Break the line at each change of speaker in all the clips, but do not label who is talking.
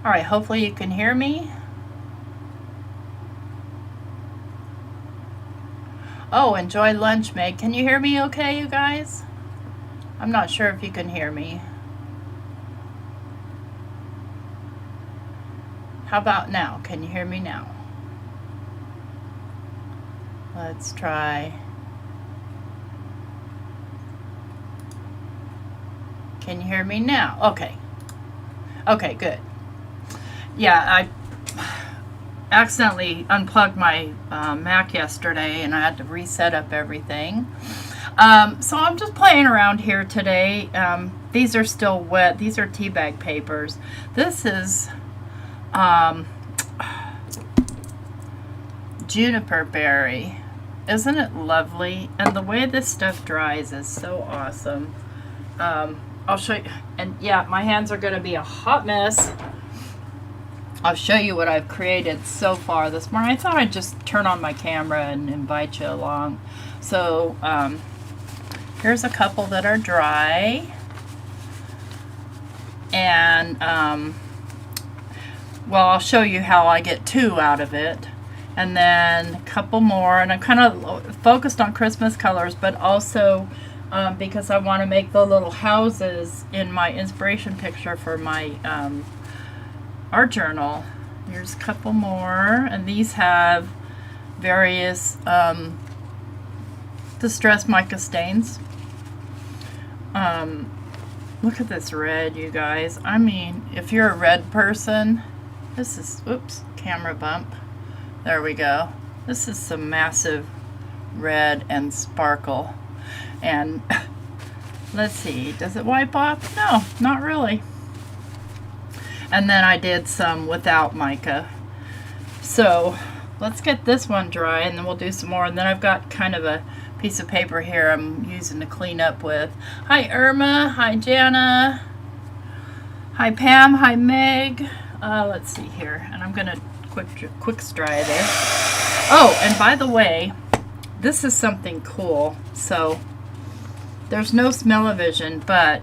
All right, hopefully you can hear me. Oh, enjoy lunch, Meg. Can you hear me okay, you guys? I'm not sure if you can hear me. How about now? Can you hear me now? Let's try. Can you hear me now? Okay. Okay, good. Yeah, I accidentally unplugged my Mac yesterday and I had to reset up everything. So I'm just playing around here today. These are still wet. These are teabag papers. This is juniper berry. Isn't it lovely? And the way this stuff dries is so awesome. I'll show you. And yeah, my hands are going to be a hot mess. I'll show you what I've created so far this morning. I thought I'd just turn on my camera and invite you along. So here's a couple that are dry. And well, I'll show you how I get 2 out of it. And then a couple more. And I'm kind of focused on Christmas colors, but also because I want to make the little houses in my inspiration picture for my art journal. Here's a couple more, and these have various distress mica stains. Look at this red, you guys. I mean, if you're a red person, this is, oops, camera bump. There we go. This is some massive red and sparkle. And let's see, does it wipe off? No, not really. And then I did some without mica. So let's get this one dry and then we'll do some more. And then I've got kind of a piece of paper here I'm using to clean up with. Hi Irma, hi Jana, hi Pam, hi Meg. Let's see here, and I'm gonna quick dry this. Oh, and by the way, this is something cool. So there's no smell-o-vision, but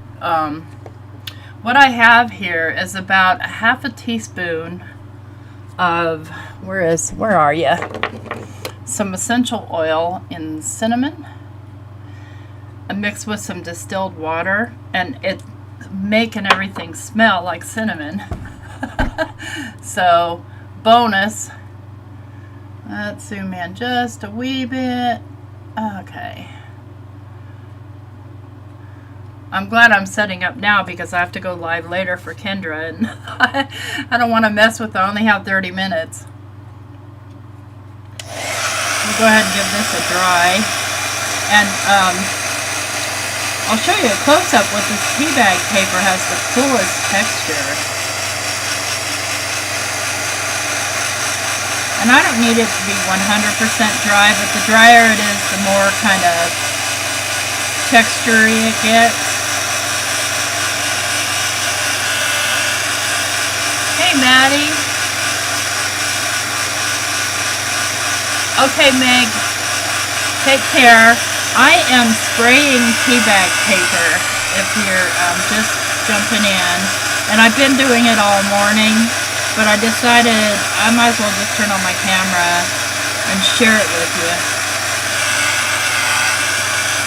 what I have here is about a half a teaspoon of, where are you? Some essential oil in cinnamon, mixed with some distilled water, and it's making everything smell like cinnamon. So, bonus. Let's zoom in just a wee bit. Okay. I'm glad I'm setting up now because I have to go live later for Kendra, and I don't want to mess with it. I only have 30 minutes. We'll go ahead and give this a dry. And I'll show you a close-up what this teabag paper has the coolest texture. And I don't need it to be 100% dry, but the drier it is, the more kind of texture-y it gets. Hey, Maddie. Okay, Meg. Take care. I am spraying teabag paper if you're just jumping in. And I've been doing it all morning, but I decided I might as well just turn on my camera and share it with you.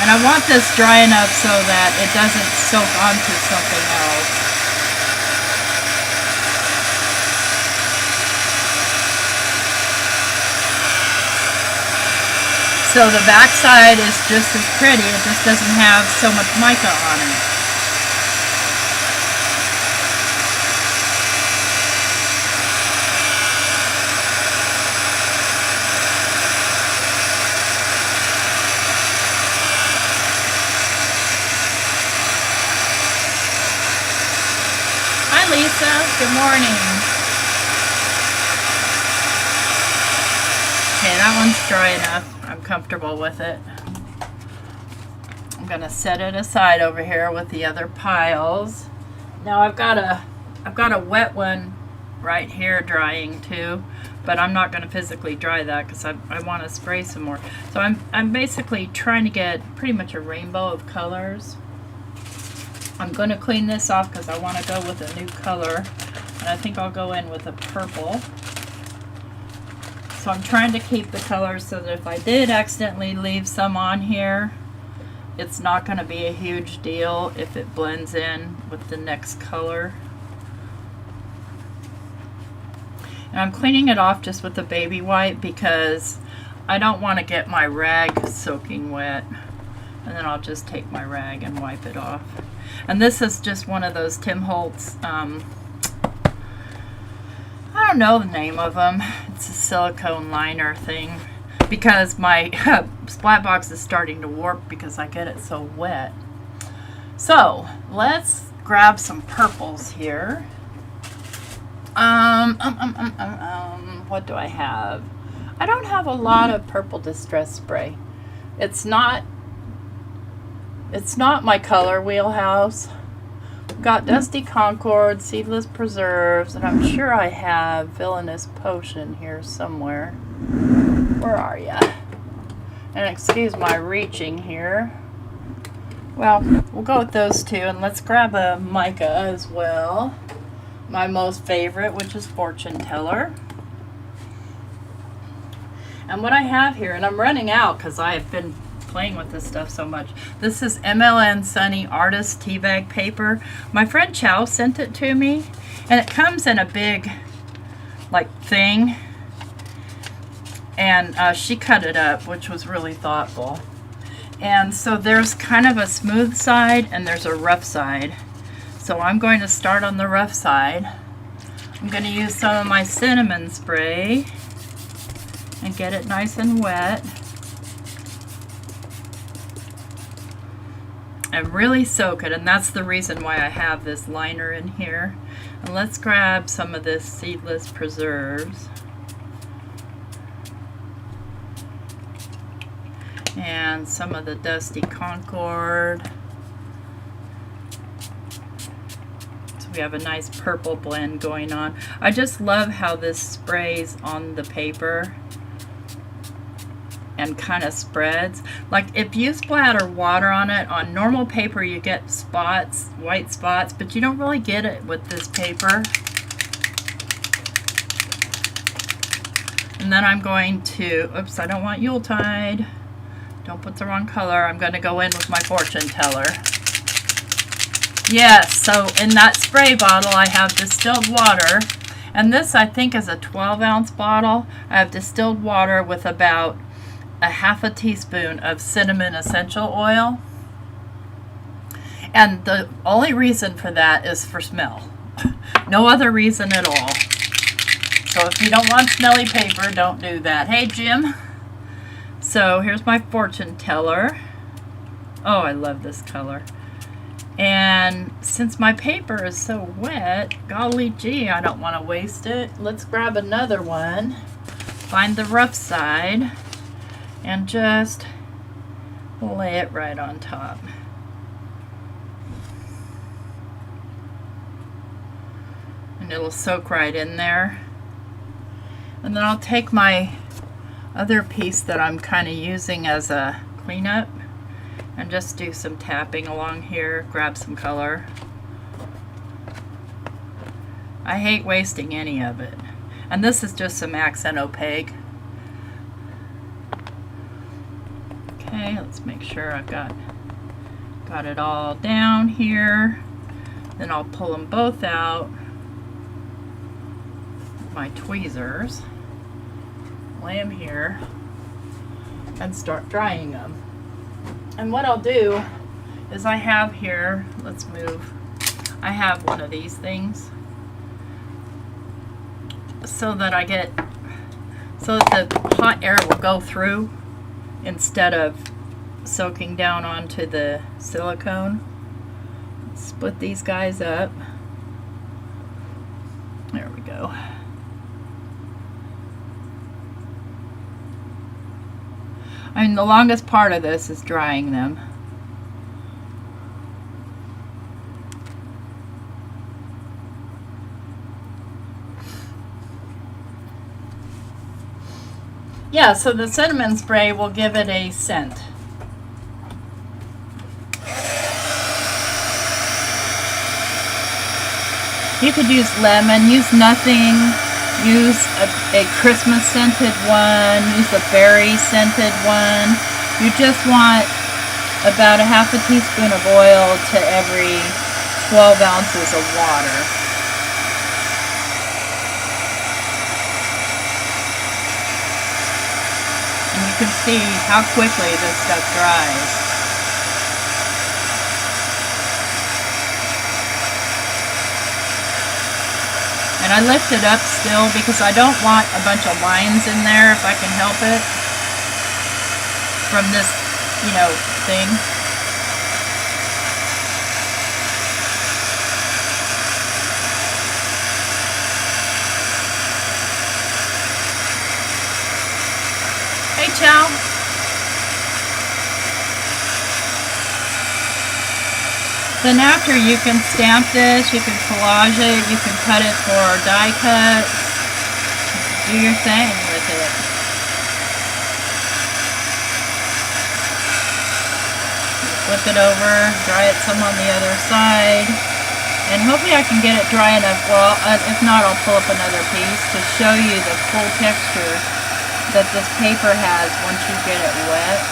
And I want this dry enough so that it doesn't soak onto something else. So the back side is just as pretty, it just doesn't have so much mica on it. Hi Lisa, good morning. Okay, that one's dry enough. I'm comfortable with it. I'm gonna set it aside over here with the other piles. Now I've got a wet one right here drying too, but I'm not gonna physically dry that because I want to spray some more. So I'm basically trying to get pretty much a rainbow of colors. I'm gonna clean this off because I want to go with a new color. And I think I'll go in with a purple. So I'm trying to keep the colors so that if I did accidentally leave some on here, it's not going to be a huge deal if it blends in with the next color. And I'm cleaning it off just with a baby wipe because I don't want to get my rag soaking wet. And then I'll just take my rag and wipe it off. And this is just one of those Tim Holtz, I don't know the name of them. It's a silicone liner thing because my splat box is starting to warp because I get it so wet. So let's grab some purples here. What do I have? I don't have a lot of purple distress spray. It's not my color wheelhouse. Got Dusty Concord, Seedless Preserves, and I'm sure I have Villainous Potion here somewhere. Where are ya? And excuse my reaching here. Well, we'll go with those two, and let's grab a mica as well. My most favorite, which is Fortune Teller. And what I have here, and I'm running out because I have been playing with this stuff so much. This is MLN Sunny Artist Teabag Paper. My friend Chow sent it to me, and it comes in a big like thing, and she cut it up, which was really thoughtful. And so there's kind of a smooth side and there's a rough side. So I'm going to start on the rough side. I'm going to use some of my cinnamon spray and get it nice and wet. And really soak it, and that's the reason why I have this liner in here. And let's grab some of this Seedless Preserves. And some of the Dusty Concord. So we have a nice purple blend going on. I just love how this sprays on the paper and kind of spreads. Like if you splatter water on it, on normal paper you get spots, white spots, but you don't really get it with this paper. And then I'm going to, oops, I don't want Yuletide. Don't put the wrong color. I'm going to go in with my Fortune Teller. Yes, so in that spray bottle I have distilled water. And this I think is a 12-ounce bottle. I have distilled water with about a half a teaspoon of cinnamon essential oil. And the only reason for that is for smell. No other reason at all. So if you don't want smelly paper, don't do that. Hey, Jim. So here's my Fortune Teller. Oh, I love this color. And since my paper is so wet, golly gee, I don't want to waste it. Let's grab another one. Find the rough side. And just lay it right on top. And it'll soak right in there. And then I'll take my other piece that I'm kind of using as a cleanup and just do some tapping along here, grab some color. I hate wasting any of it. And this is just some accent opaque. Okay, let's make sure I've got it all down here. Then I'll pull them both out with my tweezers, lay them here, and start drying them. And what I'll do is I have here, let's move, I have one of these things so that the hot air will go through instead of soaking down onto the silicone. Split these guys up. There we go. I mean, the longest part of this is drying them. Yeah, so the cinnamon spray will give it a scent. You could use lemon, use nothing, use a Christmas scented one, use a berry scented one. You just want about a half a teaspoon of oil to every 12 ounces of water. And you can see how quickly this stuff dries. And I lift it up still because I don't want a bunch of lines in there if I can help it from this, you know, thing. Hey, Chow. Then after, you can stamp this, you can collage it, you can cut it for die cuts, do your thing with it. Flip it over, dry it some on the other side, and hopefully I can get it dry enough. Well, if not, I'll pull up another piece to show you the full texture that this paper has once you get it wet.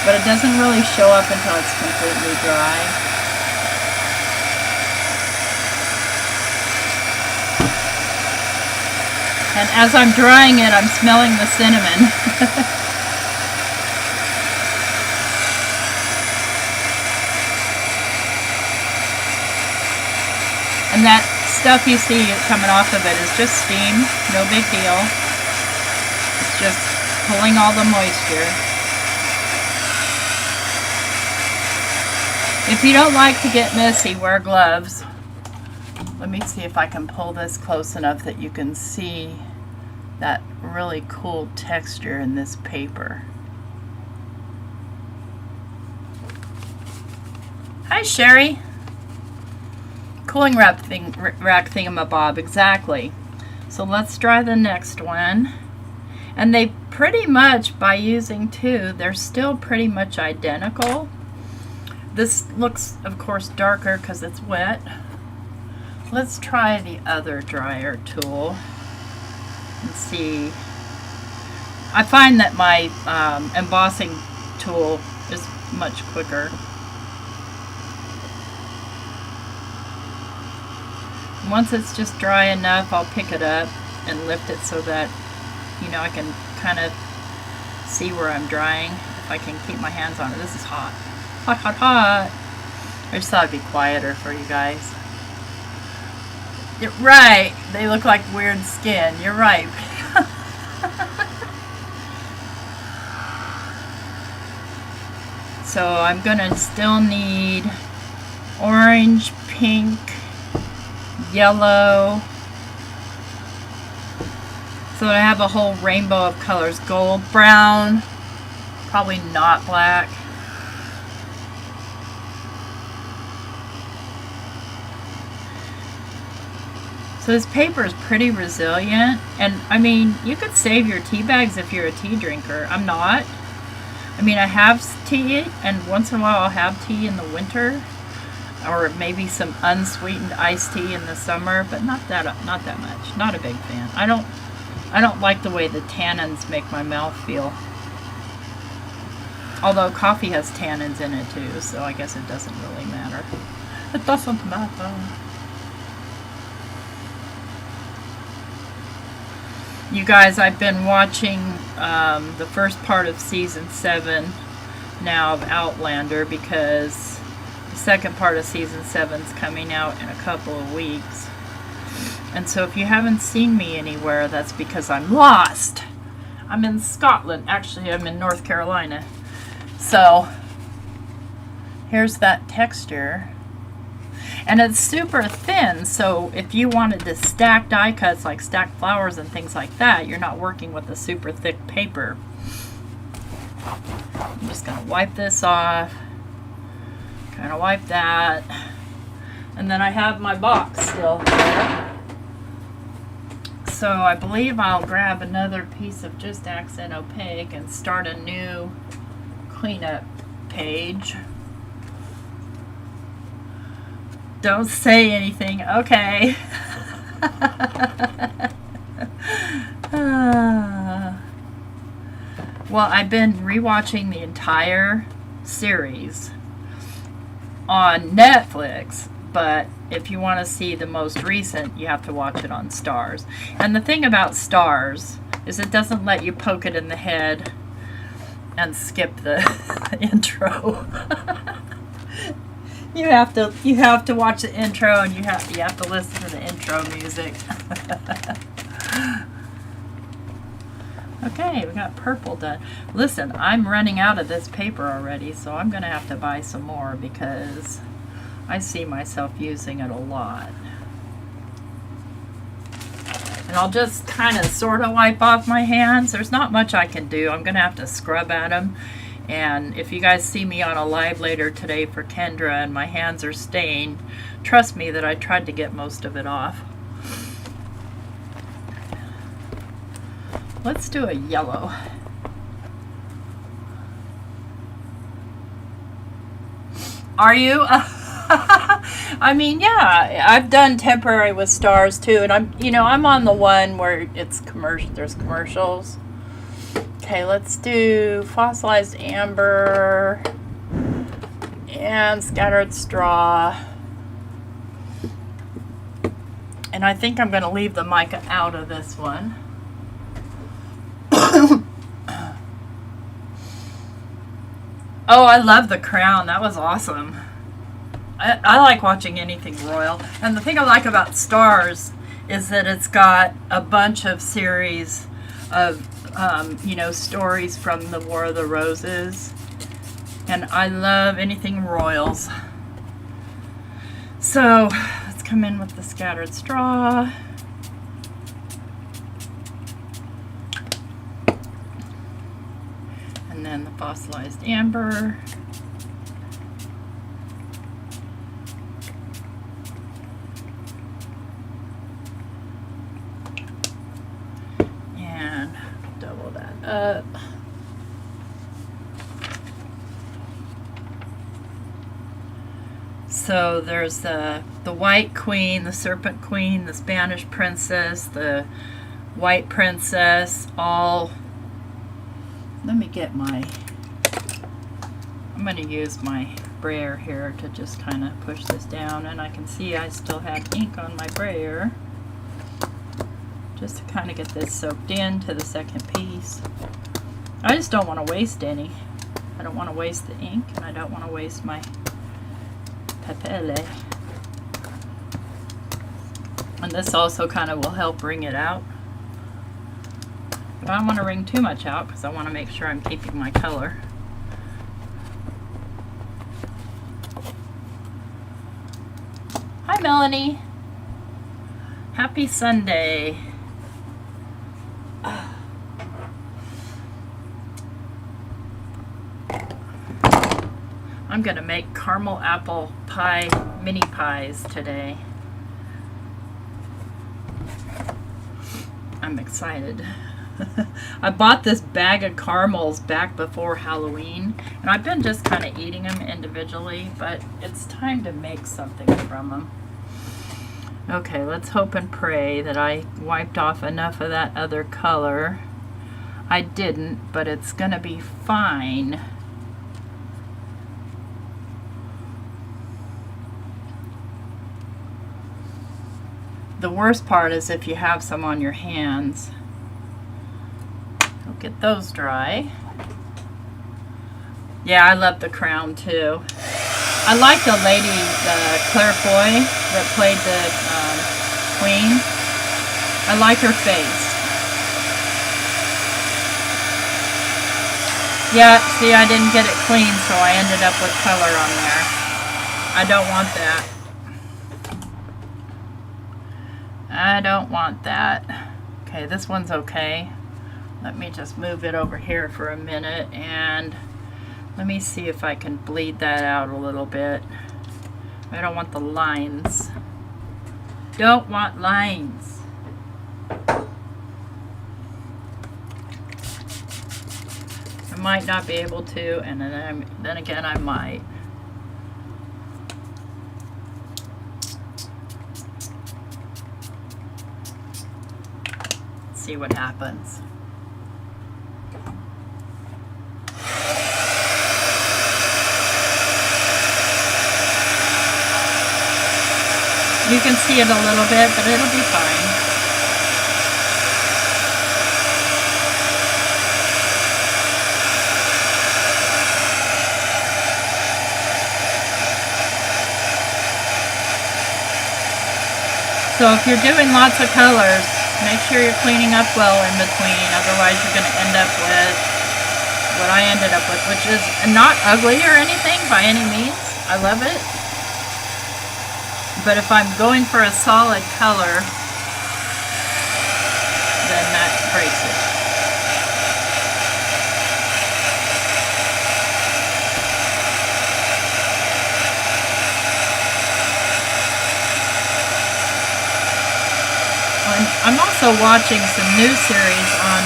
But it doesn't really show up until it's completely dry. And as I'm drying it, I'm smelling the cinnamon. And that stuff you see coming off of it is just steam, no big deal. It's just pulling all the moisture. If you don't like to get messy, wear gloves. Let me see if I can pull this close enough that you can see that really cool texture in this paper. Hi, Sherry. Cooling rack thingamabob, exactly. So let's try the next one. And they pretty much, by using two, they're still pretty much identical. This looks, of course, darker because it's wet. Let's try the other dryer tool and see. I find that my embossing tool is much quicker. Once it's just dry enough, I'll pick it up and lift it so that, you know, I can kind of see where I'm drying if I can keep my hands on it. This is hot. Hot, hot, hot. I just thought it'd be quieter for you guys. You're right. They look like weird skin. You're right. So I'm gonna still need orange, pink, yellow. So I have a whole rainbow of colors. Gold, brown, probably not black. So this paper is pretty resilient, and I mean, you could save your tea bags if you're a tea drinker. I'm not. I mean, I have tea, and once in a while I'll have tea in the winter, or maybe some unsweetened iced tea in the summer, but not that much. Not a big fan. I don't like the way the tannins make my mouth feel. Although coffee has tannins in it too, so I guess it doesn't really matter. It doesn't matter. You guys, I've been watching the first part of season 7 now of Outlander because the second part of season 7 is coming out in a couple of weeks. And so if you haven't seen me anywhere, that's because I'm lost. I'm in Scotland. Actually, I'm in North Carolina. So here's that texture. And it's super thin, so if you wanted to stack die cuts, like stack flowers and things like that, you're not working with a super thick paper. I'm just going to wipe this off, kind of wipe that, and then I have my box still there. So I believe I'll grab another piece of just accent opaque and start a new cleanup page. Don't say anything. Okay. Well, I've been rewatching the entire series on Netflix, but if you want to see the most recent, you have to watch it on Stars. And the thing about Stars is it doesn't let you poke it in the head and skip the intro. You have to watch the intro, and you have to listen to the intro music. Okay, we got purple done. Listen, I'm running out of this paper already, so I'm going to have to buy some more because I see myself using it a lot. And I'll just kind of sort of wipe off my hands. There's not much I can do. I'm going to have to scrub at them. And if you guys see me on a live later today for Kendra and my hands are stained, trust me that I tried to get most of it off. Let's do a yellow. Are you? I mean, yeah, I've done temporary with Stars too, and I'm on the one where it's commercial. There's commercials. Okay, let's do fossilized amber and scattered straw. And I think I'm going to leave the mica out of this one. Oh, I love the crown. That was awesome. I like watching anything royal. And the thing I like about Stars is that it's got a bunch of series of, stories from the War of the Roses. And I love anything royals. So, let's come in with the scattered straw. And then the fossilized amber. And double that up. So there's the White Queen, the Serpent Queen, the Spanish Princess, the White Princess, all. Let me get I'm going to use my brayer here to just kind of push this down, and I can see I still have ink on my brayer. Just to kind of get this soaked into the second piece. I just don't want to waste any. I don't want to waste the ink, and I don't want to waste my papele. And this also kind of will help wring it out. But I don't want to wring too much out because I want to make sure I'm keeping my color. Hi, Melanie. Happy Sunday. I'm going to make caramel apple pie mini pies today. I'm excited. I bought this bag of caramels back before Halloween, and I've been just kind of eating them individually, but it's time to make something from them. Okay, let's hope and pray that I wiped off enough of that other color. I didn't, but it's gonna be fine. The worst part is if you have some on your hands. I'll get those dry. Yeah, I love the crown too. I like the lady, Claire Foy, that played the queen. I like her face. Yeah, see, I didn't get it clean, so I ended up with color on there. I don't want that. I don't want that. Okay, this one's okay. Let me just move it over here for a minute, and let me see if I can bleed that out a little bit. I don't want the lines. Don't want lines. I might not be able to, and then again I might. see what happens. You can see it a little bit, but it'll be fine. So if you're doing lots of colors, make sure you're cleaning up well in between, otherwise you're going to end up with what I ended up with, which is not ugly or anything by any means. I love it. But if I'm going for a solid color, then that breaks it. I'm also watching some new series on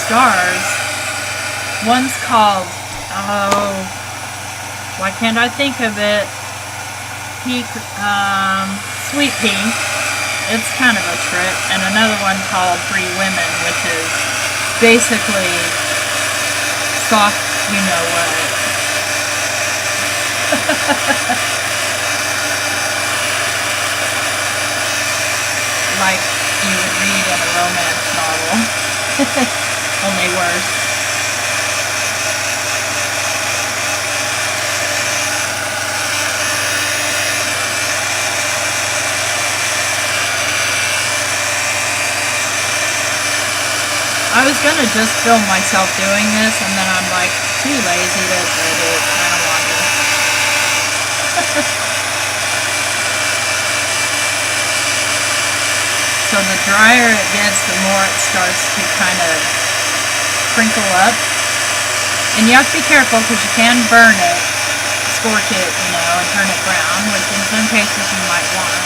Stars. One's called, oh, why can't I think of it? Sweet Pink. It's kind of a trip. And another one called Three Women, which is basically soft, you know what. Like you would read in a romance novel. Only worse. I was going to just film myself doing this, and then I'm like, too lazy to edit. I don't want to. So the drier it gets, the more it starts to kind of crinkle up. And you have to be careful because you can burn it, scorch it, you know, and turn it brown, which in some cases you might want.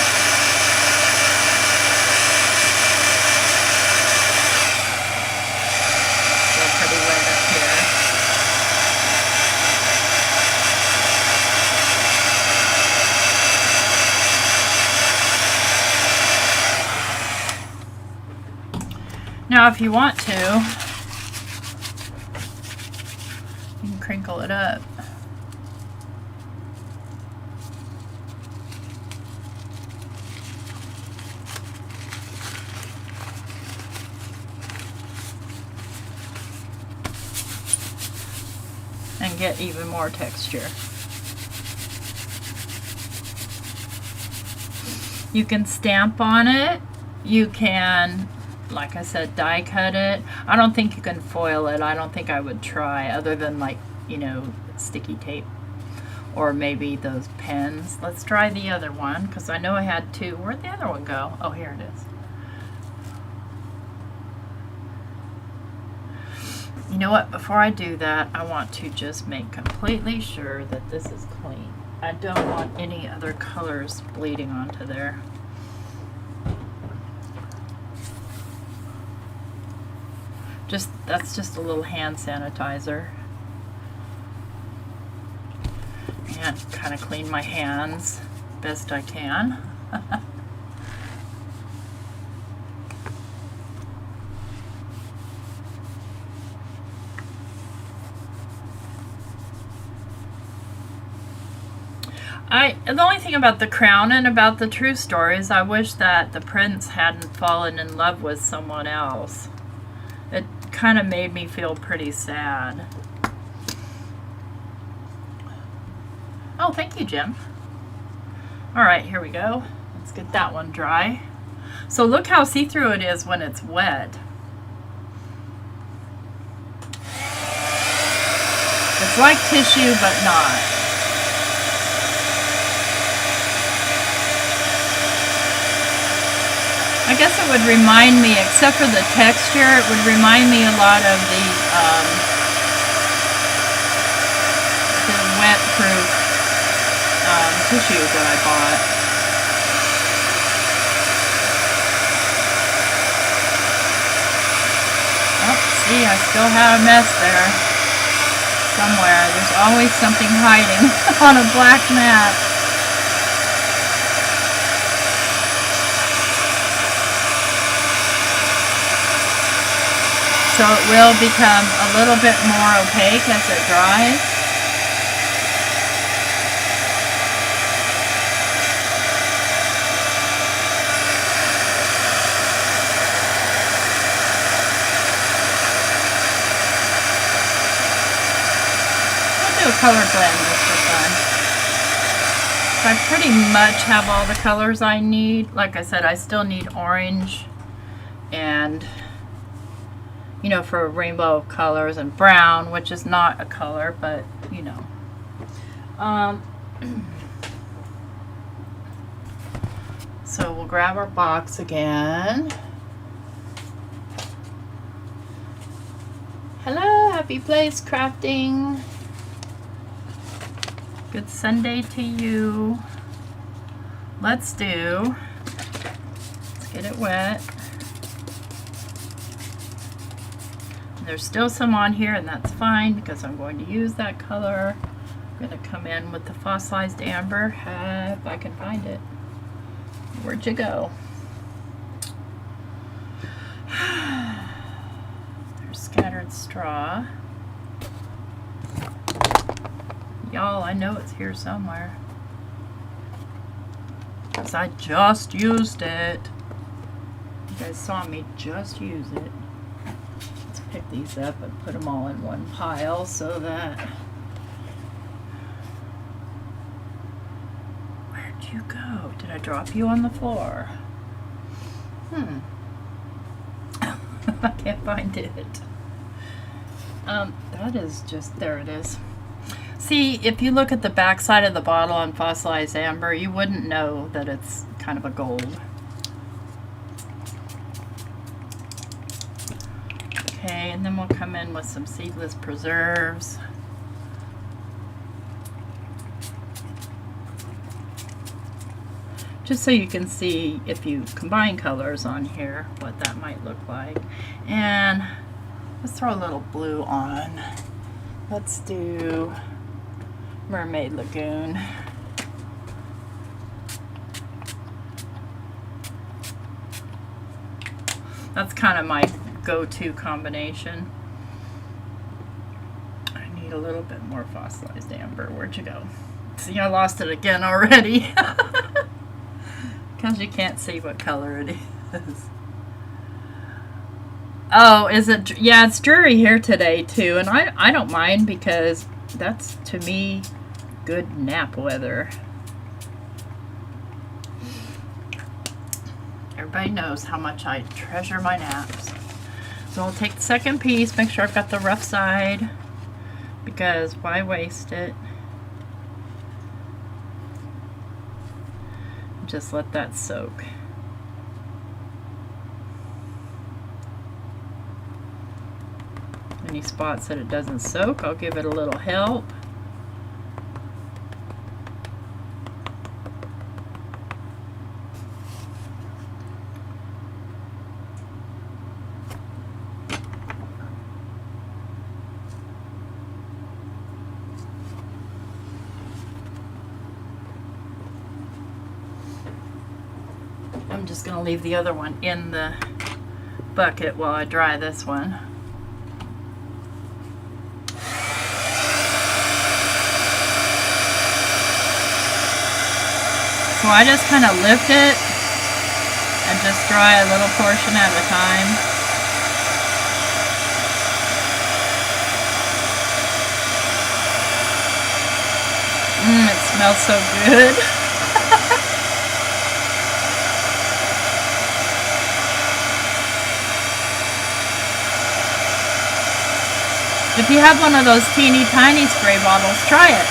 Now if you want to, you can crinkle it up. And get even more texture. You can stamp on it. You can, like I said, die cut it. I don't think you can foil it. I don't think I would try, other than like, you know, sticky tape or maybe those pens. Let's try the other one because I know I had two. Where'd the other one go? Oh, here it is. You know what? Before I do that, I want to just make completely sure that this is clean. I don't want any other colors bleeding onto there. That's just a little hand sanitizer. And kind of clean my hands best I can. The only thing about the crown and about the true story is I wish that the prince hadn't fallen in love with someone else. It kind of made me feel pretty sad. Oh, thank you, Jim. All right, here we go. Let's get that one dry. So look how see-through it is when it's wet. It's like tissue, but not. I guess it would remind me, except for the texture, it would remind me a lot of the wet-proof tissue that I bought. Oh, see, I still have a mess there. Somewhere. There's always something hiding on a black mat. so it will become a little bit more opaque as it dries. I'll do a color blend just for fun. So I pretty much have all the colors I need. Like I said, I still need orange and, you know, for a rainbow of colors, and brown, which is not a color, but, you know. So we'll grab our box again. Hello, happy place crafting. Good Sunday to you. Let's get it wet. There's still some on here, and that's fine because I'm going to use that color. I'm going to come in with the fossilized amber, if I can find it. Where'd you go? There's scattered straw. Y'all, I know it's here somewhere, because I just used it. You guys saw me just use it. Let's pick these up and put them all in one pile so that... Where'd you go? Did I drop you on the floor? I can't find it. That is just... There it is. See, if you look at the back side of the bottle on fossilized amber, you wouldn't know that it's kind of a gold. Okay, and then we'll come in with some seedless preserves. Just so you can see, if you combine colors on here, what that might look like. And let's throw a little blue on. Let's do Mermaid Lagoon. That's kind of my go-to combination. I need a little bit more fossilized amber. Where'd you go? See, I lost it again already. Because you can't see what color it is. Oh, is it? Yeah, it's dreary here today too, and I don't mind, because that's, to me, good nap weather. Everybody knows how much I treasure my naps. So I'll take the second piece, make sure I've got the rough side, because why waste it? Just let that soak. Any spots that it doesn't soak, I'll give it a little help. I'm just going to leave the other one in the bucket while I dry this one. So I just kind of lift it and just dry a little portion at a time. It smells so good. If you have one of those teeny tiny spray bottles, try it.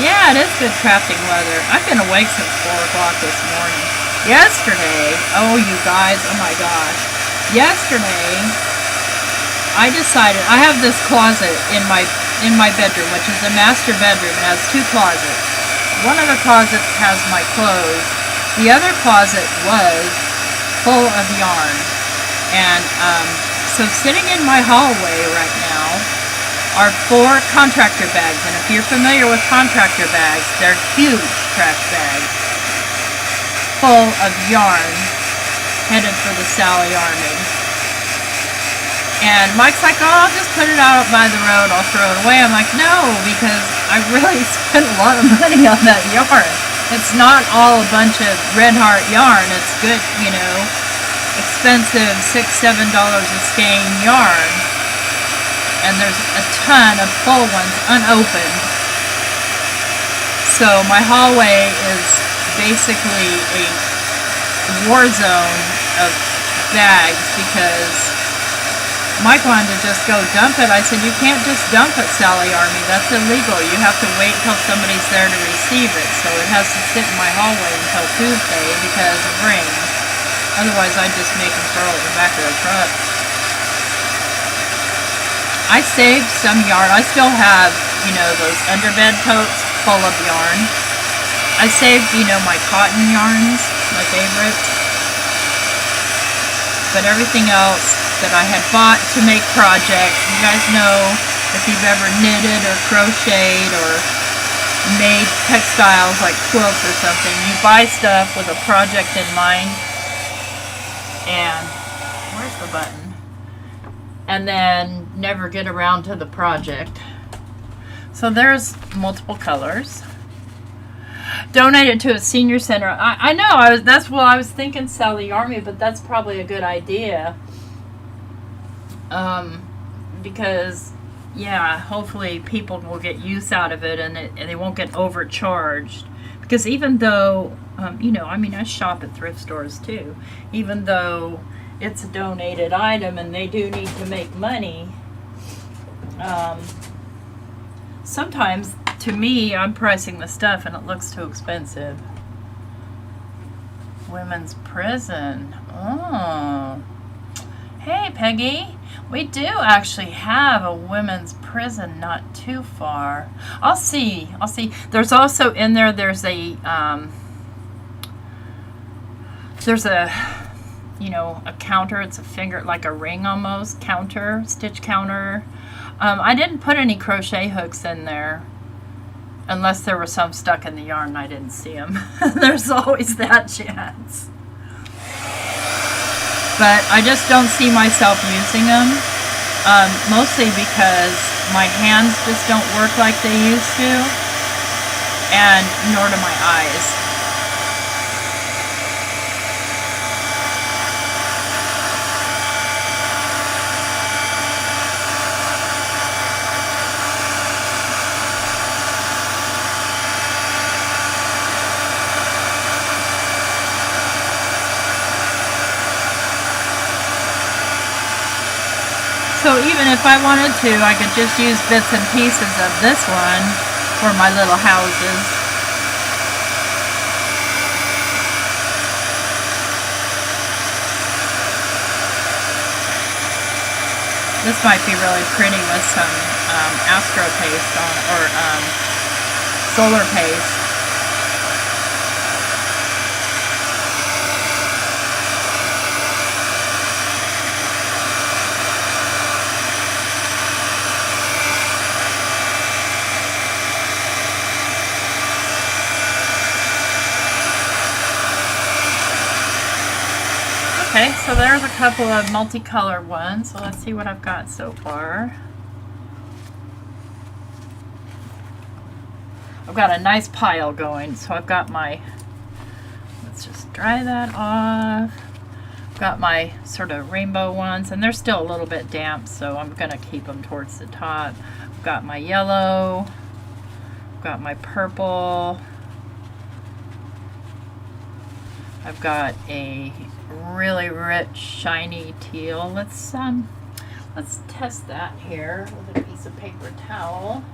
Yeah, it is good crafting weather. I've been awake since 4 o'clock this morning. Yesterday, oh you guys, oh my gosh. Yesterday, I decided, I have this closet in my bedroom, which is a master bedroom. It has 2 closets. One of the closets has my clothes, The other closet was full of yarn. And so sitting in my hallway right now are 4 contractor bags. And if you're familiar with contractor bags, they're huge trash bags full of yarn headed for the Sally Army. And Mike's like, oh, I'll just put it out by the road, I'll throw it away. I'm like, no, because I really spent a lot of money on that yarn. It's not all a bunch of Red Heart yarn. It's good, you know, expensive $6-7 a skein yarn. And there's a ton of full ones unopened. So my hallway is basically a war zone of bags because Mike wanted to just go dump it. I said, you can't just dump at Sally Army. That's illegal. You have to wait till somebody's there to receive it. So it has to sit in my hallway until Tuesday because of rain. Otherwise, I'd just make them throw it in the back of the truck. I saved some yarn. I still have, you know, those underbed totes full of yarn. I saved, you know, my cotton yarns, my favorites. But everything else that I had bought to make projects, you guys know if you've ever knitted or crocheted or made textiles like quilts or something, you buy stuff with a project in mind. And where's the button? And then never get around to the project. So there's multiple colors. Donated to a senior center. I know, that's what I was thinking, Sally Army, but that's probably a good idea. Because, yeah, hopefully people will get use out of it and they won't get overcharged. Because even though, you know, I mean, I shop at thrift stores too. Even though it's a donated item and they do need to make money, sometimes, to me, I'm pricing the stuff and it looks too expensive. Women's prison. Oh. Hey, Peggy. We do actually have a women's prison not too far. I'll see. There's also in there, there's a, you know, a counter. It's a finger, like a ring almost, counter, stitch counter. I didn't put any crochet hooks in there. Unless there were some stuck in the yarn and I didn't see them. There's always that chance. But I just don't see myself using them. Mostly because my hands just don't work like they used to. And nor do my eyes. So even if I wanted to, I could just use bits and pieces of this one for my little houses. This might be really pretty with some astro paste on, or solar paste. Okay, so there's a couple of multicolored ones. So let's see what I've got so far. I've got a nice pile going. So I've got my, let's just dry that off. I've got my sort of rainbow ones, and they're still a little bit damp, so I'm going to keep them towards the top. I've got my yellow. I've got my purple. I've got a really rich shiny teal. Let's test that here with a piece of paper towel.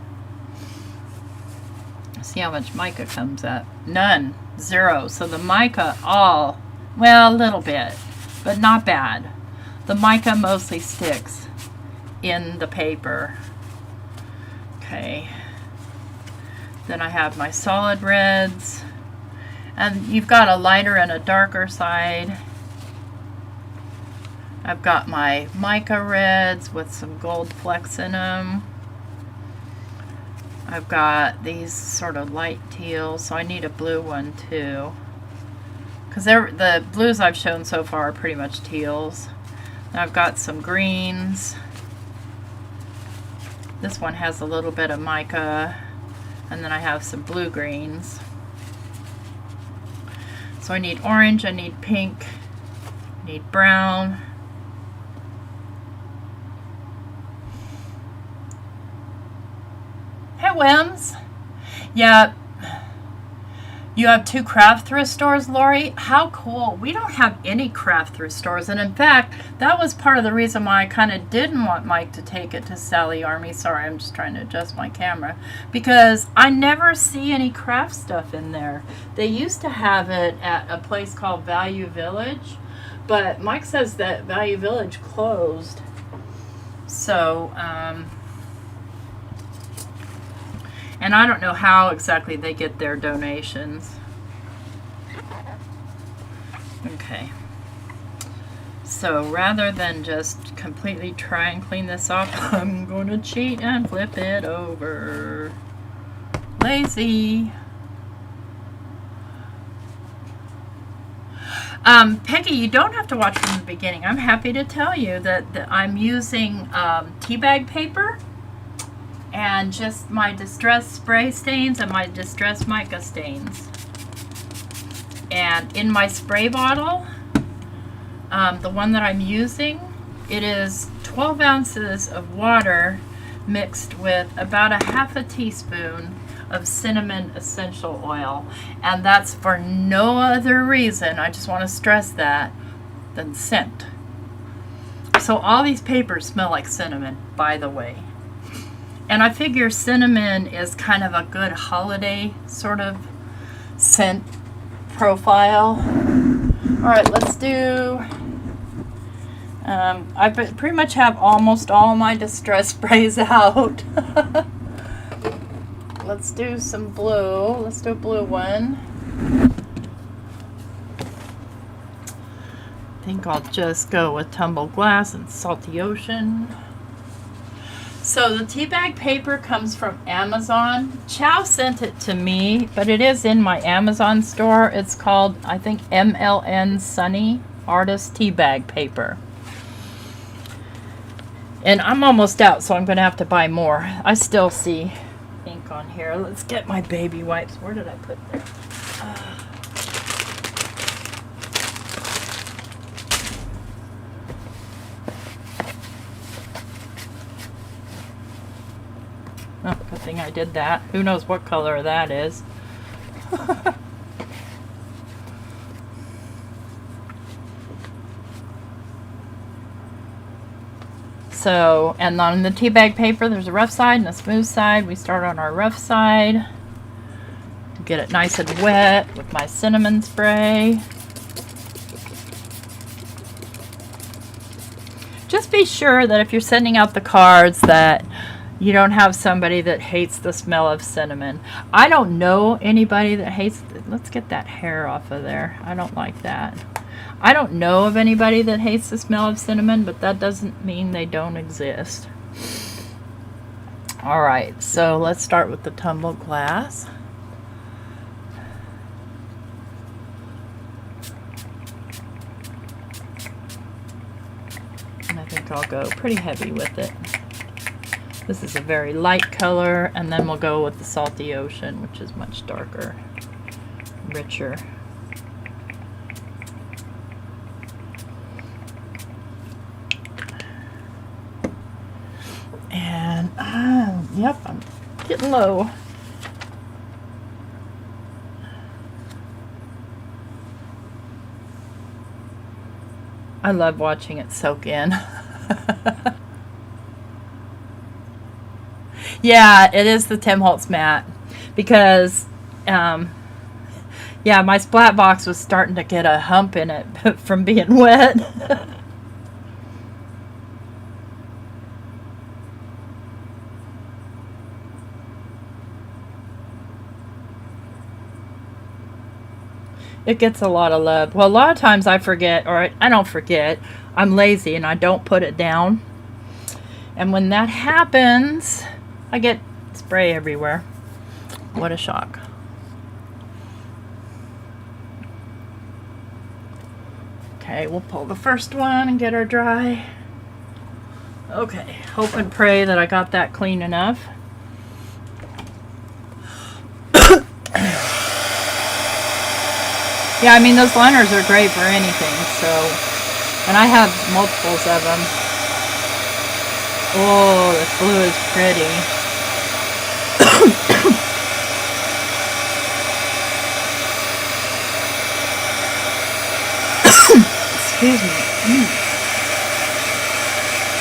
See how much mica comes up. None. 0. So the mica all, well, a little bit, but not bad. The mica mostly sticks in the paper. Okay. Then I have my solid reds. And you've got a lighter and a darker side. I've got my mica reds with some gold flecks in them. I've got these sort of light teals, so I need a blue one too. Because the blues I've shown so far are pretty much teals. And I've got some greens. This one has a little bit of mica. And then I have some blue greens. So I need orange, I need pink, I need brown. Hey, Wims. Yeah, you have 2 craft thrift stores, Lori? How cool. We don't have any craft thrift stores. And in fact, that was part of the reason why I kind of didn't want Mike to take it to Sally Army. Sorry, I'm just trying to adjust my camera. Because I never see any craft stuff in there. They used to have it at a place called Value Village. But Mike says that Value Village closed. So, and I don't know how exactly they get their donations. Okay. So rather than just completely try and clean this off, I'm going to cheat and flip it over. Lazy. Peggy, you don't have to watch from the beginning. I'm happy to tell you that I'm using teabag paper and just my distress spray stains and my distress mica stains. And in my spray bottle, the one that I'm using, it is 12 ounces of water mixed with about a half a teaspoon of cinnamon essential oil. And that's for no other reason, I just want to stress that, than scent. So all these papers smell like cinnamon, by the way. And I figure cinnamon is kind of a good holiday sort of scent profile. All right, let's do, I pretty much have almost all my distress sprays out. Let's do some blue. Let's do a blue one. I think I'll just go with tumbled glass and salty ocean. So the teabag paper comes from Amazon. Chow sent it to me, but it is in my Amazon store. It's called, I think, MLN Sunny Artist Teabag Paper. And I'm almost out, so I'm going to have to buy more. I still see ink on here. Let's get my baby wipes. Where did I put them? Oh, good thing I did that. Who knows what color that is. So, and on the teabag paper, there's a rough side and a smooth side. We start on our rough side. Get it nice and wet with my cinnamon spray. Just be sure that if you're sending out the cards that you don't have somebody that hates the smell of cinnamon. I don't know anybody that hates, let's get that hair off of there. I don't like that. I don't know of anybody that hates the smell of cinnamon, but that doesn't mean they don't exist. All right, so let's start with the tumbled glass. And I think I'll go pretty heavy with it. This is a very light color, and then we'll go with the salty ocean, which is much darker, richer. And, yep, I'm getting low. I love watching it soak in. Yeah, it is the Tim Holtz mat because, yeah, my splat box was starting to get a hump in it from being wet. It gets a lot of love. Well, a lot of times I forget, or I don't forget. I'm lazy and I don't put it down. And when that happens, I get spray everywhere. What a shock. Okay, we'll pull the first one and get her dry. Okay, hope and pray that I got that clean enough. Yeah, I mean, those liners are great for anything, so, and I have multiples of them. Oh, this blue is pretty. Excuse me.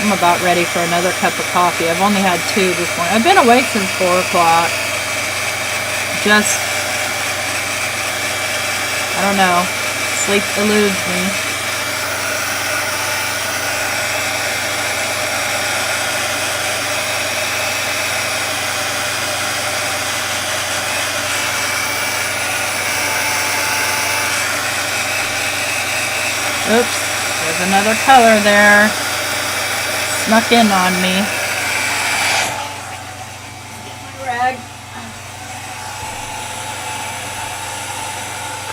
I'm about ready for another cup of coffee. I've only had 2 this morning. I've been awake since 4 o'clock. Just, I don't know. Sleep eludes me. Oops, there's another color there. Snuck in on me. Get my rag.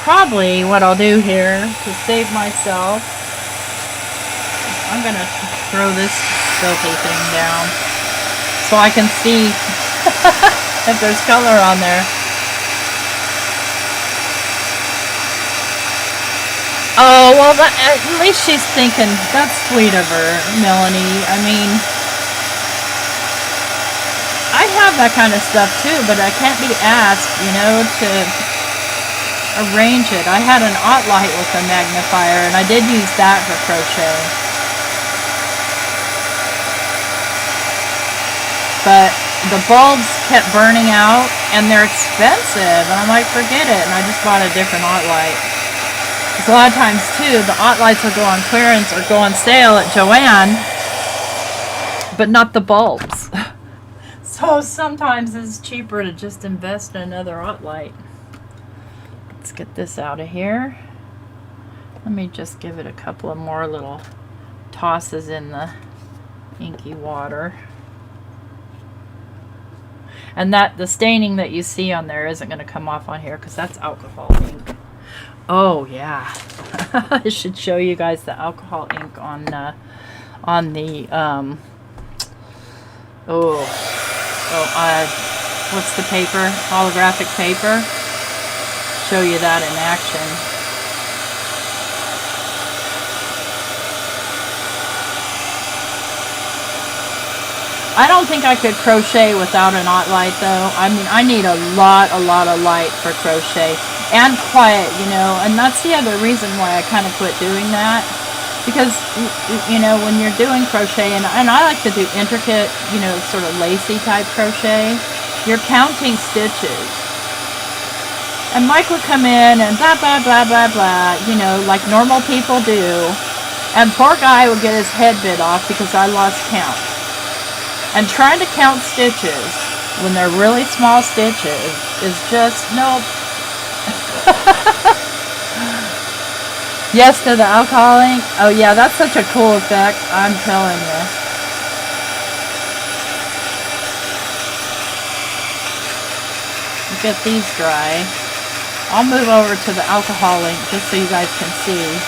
Probably what I'll do here to save myself, I'm gonna throw this filthy thing down so I can see if there's color on there. Oh, well, at least she's thinking. That's sweet of her, Melanie. I mean, I have that kind of stuff too, but I can't be asked, you know, to arrange it. I had an light with a magnifier, and I did use that for crochet. But the bulbs kept burning out, and they're expensive. And I'm like, forget it. And I just bought a different light. Because a lot of times, too, the lights will go on clearance or go on sale at Joann, but not the bulbs. So sometimes it's cheaper to just invest in another light. Let's get this out of here. Let me just give it a couple of more little tosses in the inky water. And the staining that you see on there isn't going to come off on here because that's alcohol ink. Oh yeah, I should show you guys the alcohol ink on the what's the paper? Holographic paper. Show you that in action. I don't think I could crochet without an light though. I mean, I need a lot of light for crochet. And quiet, you know, and that's the other reason why I kind of quit doing that. Because, you know, when you're doing crochet, and I like to do intricate, you know, sort of lacy type crochet, you're counting stitches. And Mike would come in and blah, blah, blah, blah, blah, you know, like normal people do. And poor guy would get his head bit off because I lost count. And trying to count stitches when they're really small stitches is just, nope. Yes to the alcohol ink. Oh yeah, that's such a cool effect, I'm telling you. Get these dry. I'll move over to the alcohol ink just so you guys can see.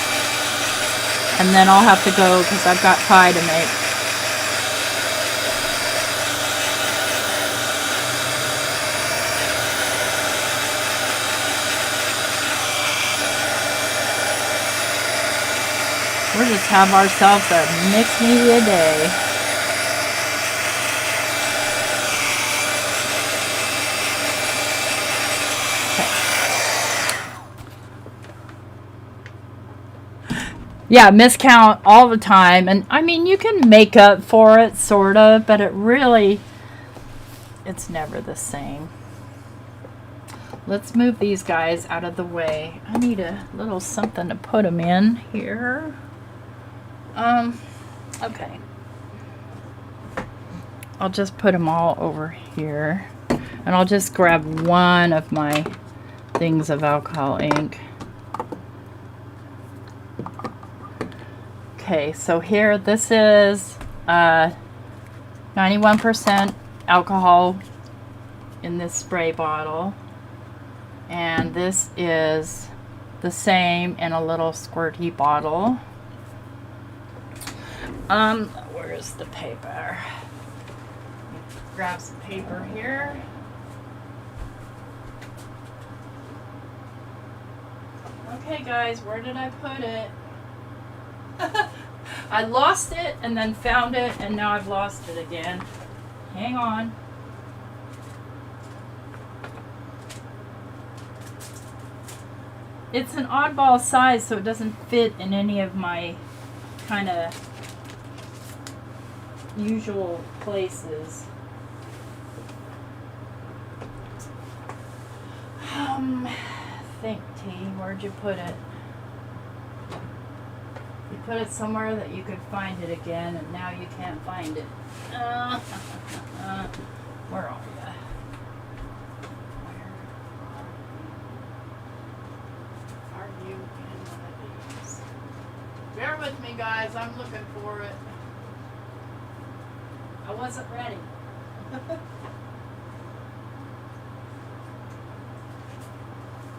And then I'll have to go because I've got pie to make. We'll just have ourselves a mixed media day. Okay. Yeah, miscount all the time. And I mean, you can make up for it, sort of, but it's never the same. Let's move these guys out of the way. I need a little something to put them in here. Okay. I'll just put them all over here. And I'll just grab one of my things of alcohol ink. Okay, so here, this is 91% alcohol in this spray bottle. And this is the same in a little squirty bottle. Where's the paper? Grab some paper here. Okay guys, where did I put it? I lost it and then found it, and now I've lost it again. Hang on. It's an oddball size, so it doesn't fit in any of my kind of usual places. Think, T, where'd you put it? You put it somewhere that you could find it again, and now you can't find it. Where are you? Where are you in one of these? Bear with me, guys. I'm looking for it. I wasn't ready.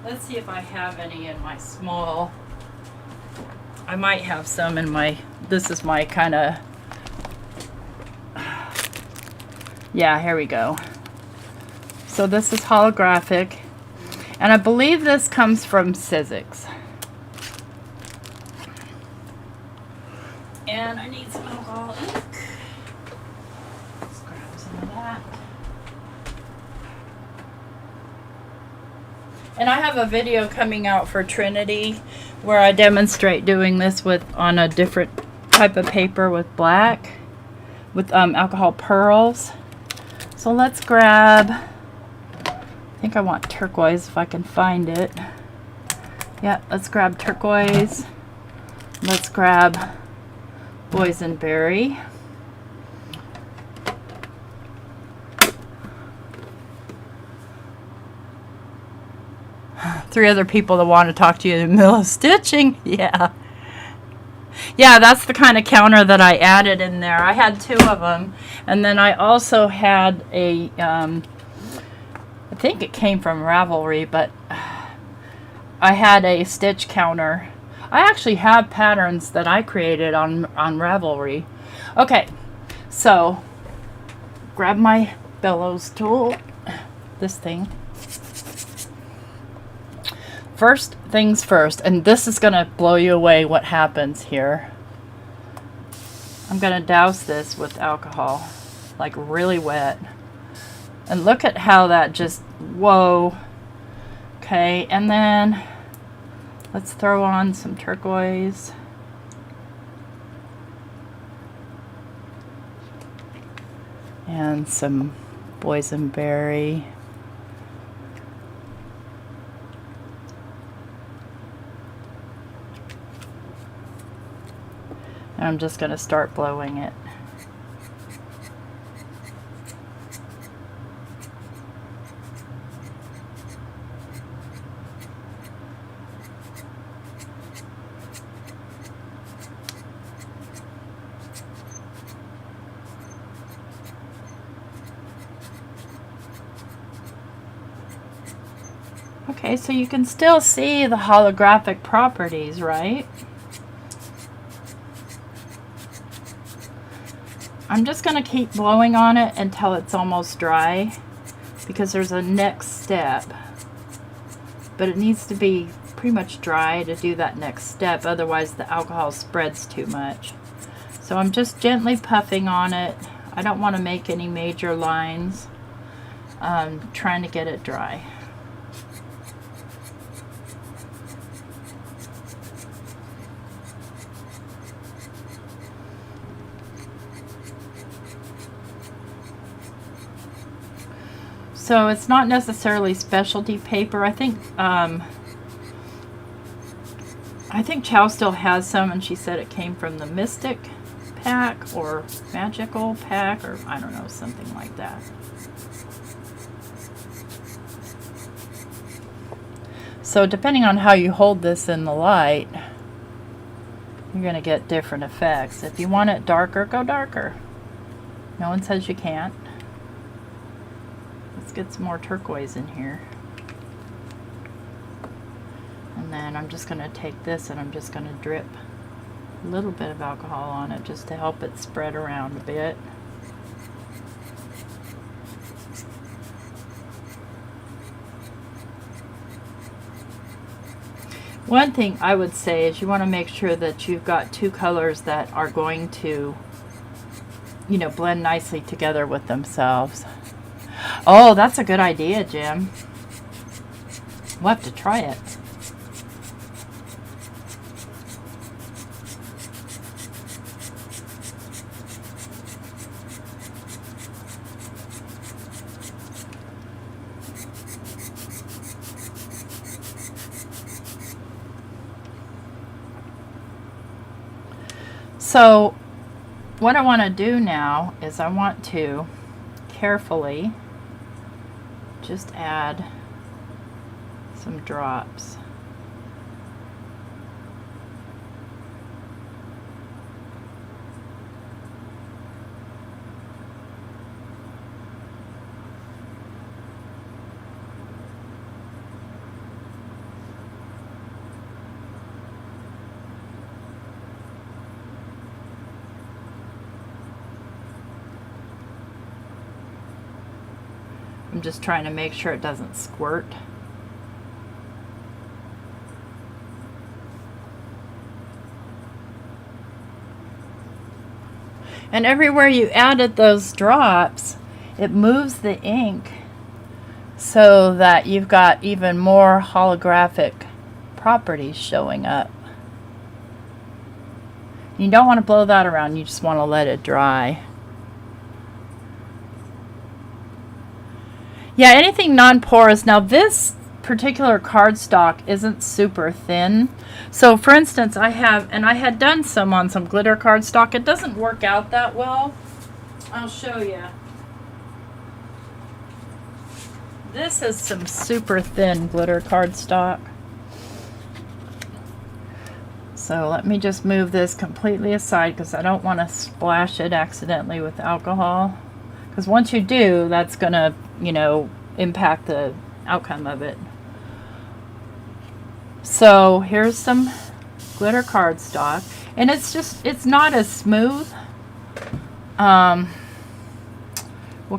Let's see if I have any in my small. I might have some in my, this is my kind of, yeah, here we go. So this is holographic, and I believe this comes from Sizzix. And I need some alcohol ink. Let's grab some of that. And I have a video coming out for Trinity where I demonstrate doing this with on a different type of paper with black, with alcohol pearls. So let's grab, I think I want turquoise if I can find it. Yeah, let's grab turquoise. Let's grab boysenberry. Three other people that want to talk to you in the middle of stitching. Yeah. Yeah, that's the kind of counter that I added in there. I had two of them. And then I also had a, I think it came from Ravelry, but I had a stitch counter. I actually have patterns that I created on Ravelry. Okay, so grab my bellows tool, this thing. First things first, and this is going to blow you away what happens here. I'm going to douse this with alcohol, like really wet. And look at how that just, whoa. Okay, and then let's throw on some turquoise. And some boysenberry. And I'm just going to start blowing it. Okay, so you can still see the holographic properties, right? I'm just going to keep blowing on it until it's almost dry, because there's a next step. But it needs to be pretty much dry to do that next step, otherwise the alcohol spreads too much. So I'm just gently puffing on it. I don't want to make any major lines. Trying to get it dry. So it's not necessarily specialty paper. I think Chow still has some, and she said it came from the Mystic pack or Magical pack, or I don't know, something like that. So depending on how you hold this in the light, you're going to get different effects. If you want it darker, go darker. No one says you can't. Let's get some more turquoise in here. And then I'm just going to take this and I'm just going to drip a little bit of alcohol on it just to help it spread around a bit. One thing I would say is you want to make sure that you've got two colors that are going to, you know, blend nicely together with themselves. Oh, that's a good idea, Jim. We'll have to try it. So what I want to do now is I want to carefully just add some drops. I'm just trying to make sure it doesn't squirt. And everywhere you added those drops, it moves the ink so that you've got even more holographic properties showing up. You don't want to blow that around, you just want to let it dry. Yeah, anything non-porous. Now this particular cardstock isn't super thin. So for instance, I had done some on some glitter cardstock. It doesn't work out that well. I'll show you. This is some super thin glitter cardstock. So let me just move this completely aside because I don't want to splash it accidentally with alcohol. Because once you do, that's going to, you know, impact the outcome of it. So here's some glitter cardstock. And it's not as smooth. We'll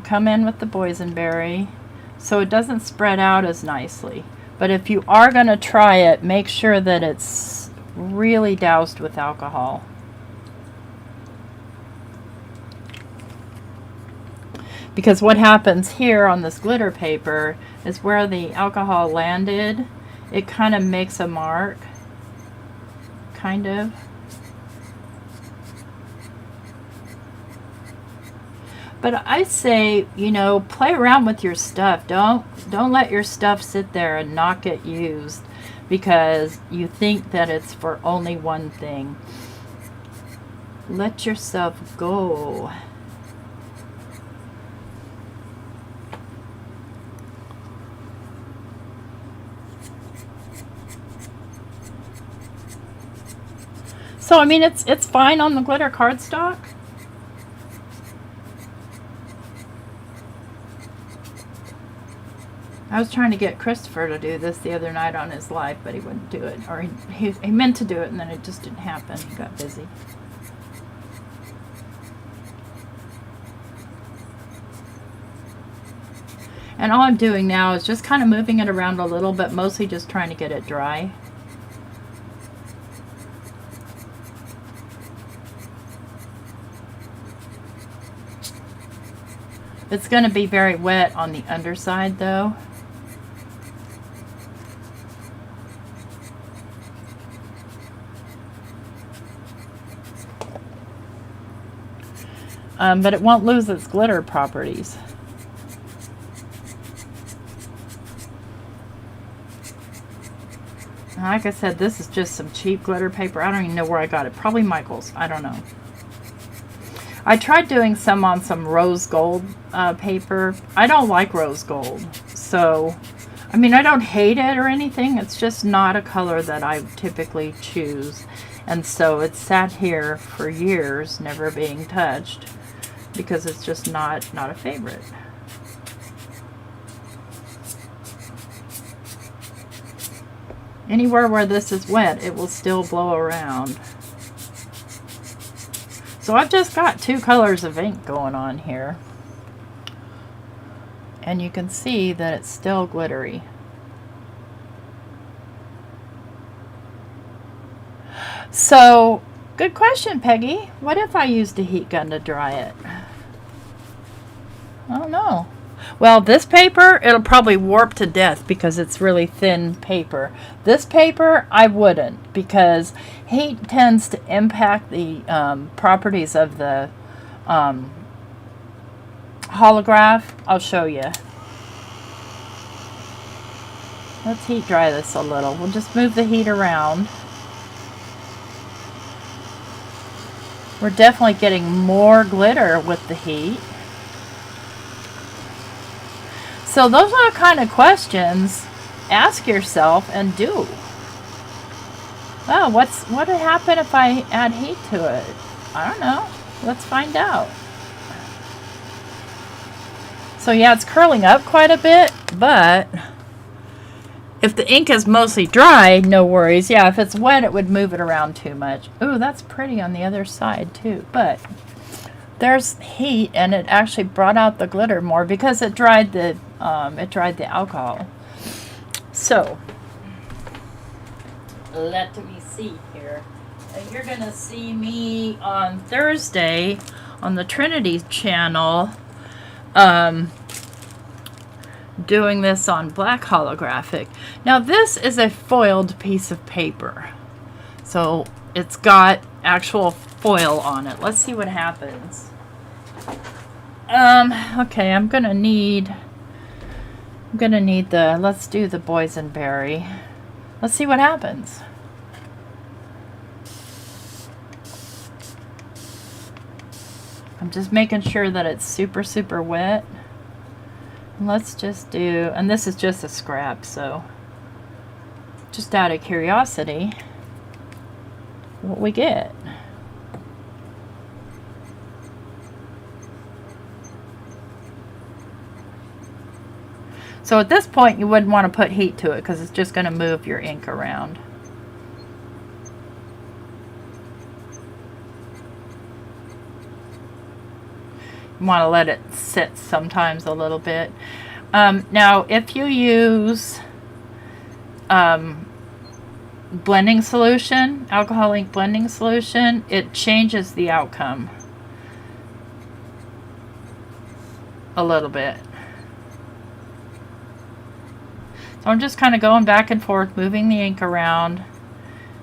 come in with the boysenberry so it doesn't spread out as nicely. But if you are going to try it, make sure that it's really doused with alcohol. Because what happens here on this glitter paper is where the alcohol landed, it kind of makes a mark, kind of. But I say, you know, play around with your stuff. Don't let your stuff sit there and not get used because you think that it's for only one thing. Let yourself go. So I mean, it's fine on the glitter cardstock. I was trying to get Christopher to do this the other night on his live, but he wouldn't do it. Or he meant to do it, and then it just didn't happen. He got busy. And all I'm doing now is just kind of moving it around a little, but mostly just trying to get it dry. It's going to be very wet on the underside, though. But it won't lose its glitter properties. Like I said, this is just some cheap glitter paper. I don't even know where I got it. Probably Michael's. I don't know. I tried doing some on some rose gold paper. I don't like rose gold. So, I mean, I don't hate it or anything. It's just not a color that I typically choose. And so it's sat here for years, never being touched, because it's just not a favorite. Anywhere where this is wet, it will still blow around. So I've just got 2 colors of ink going on here. And you can see that it's still glittery. So, good question, Peggy. What if I used a heat gun to dry it? I don't know. Well, this paper, it'll probably warp to death because it's really thin paper. This paper, I wouldn't, because heat tends to impact the properties of the holograph. I'll show you. Let's heat dry this a little. We'll just move the heat around. We're definitely getting more glitter with the heat. So those are the kind of questions ask yourself and do. Oh, what would happen if I add heat to it? I don't know. Let's find out. So yeah, it's curling up quite a bit, but if the ink is mostly dry, no worries. Yeah, if it's wet, it would move it around too much. Ooh, that's pretty on the other side too, but there's heat and it actually brought out the glitter more because it dried the alcohol. So let me see here. And you're gonna see me on Thursday on the Trinity channel doing this on black holographic. Now this is a foiled piece of paper, so it's got actual foil on it. Let's see what happens. Okay, I'm gonna need the, let's do the boysenberry. Let's see what happens. I'm just making sure that it's super, super wet. Let's just do, and this is just a scrap, so just out of curiosity, what we get. So at this point, you wouldn't want to put heat to it because it's just going to move your ink around. You want to let it sit sometimes a little bit. Now, if you use blending solution, alcohol ink blending solution, it changes the outcome a little bit. So I'm just kind of going back and forth, moving the ink around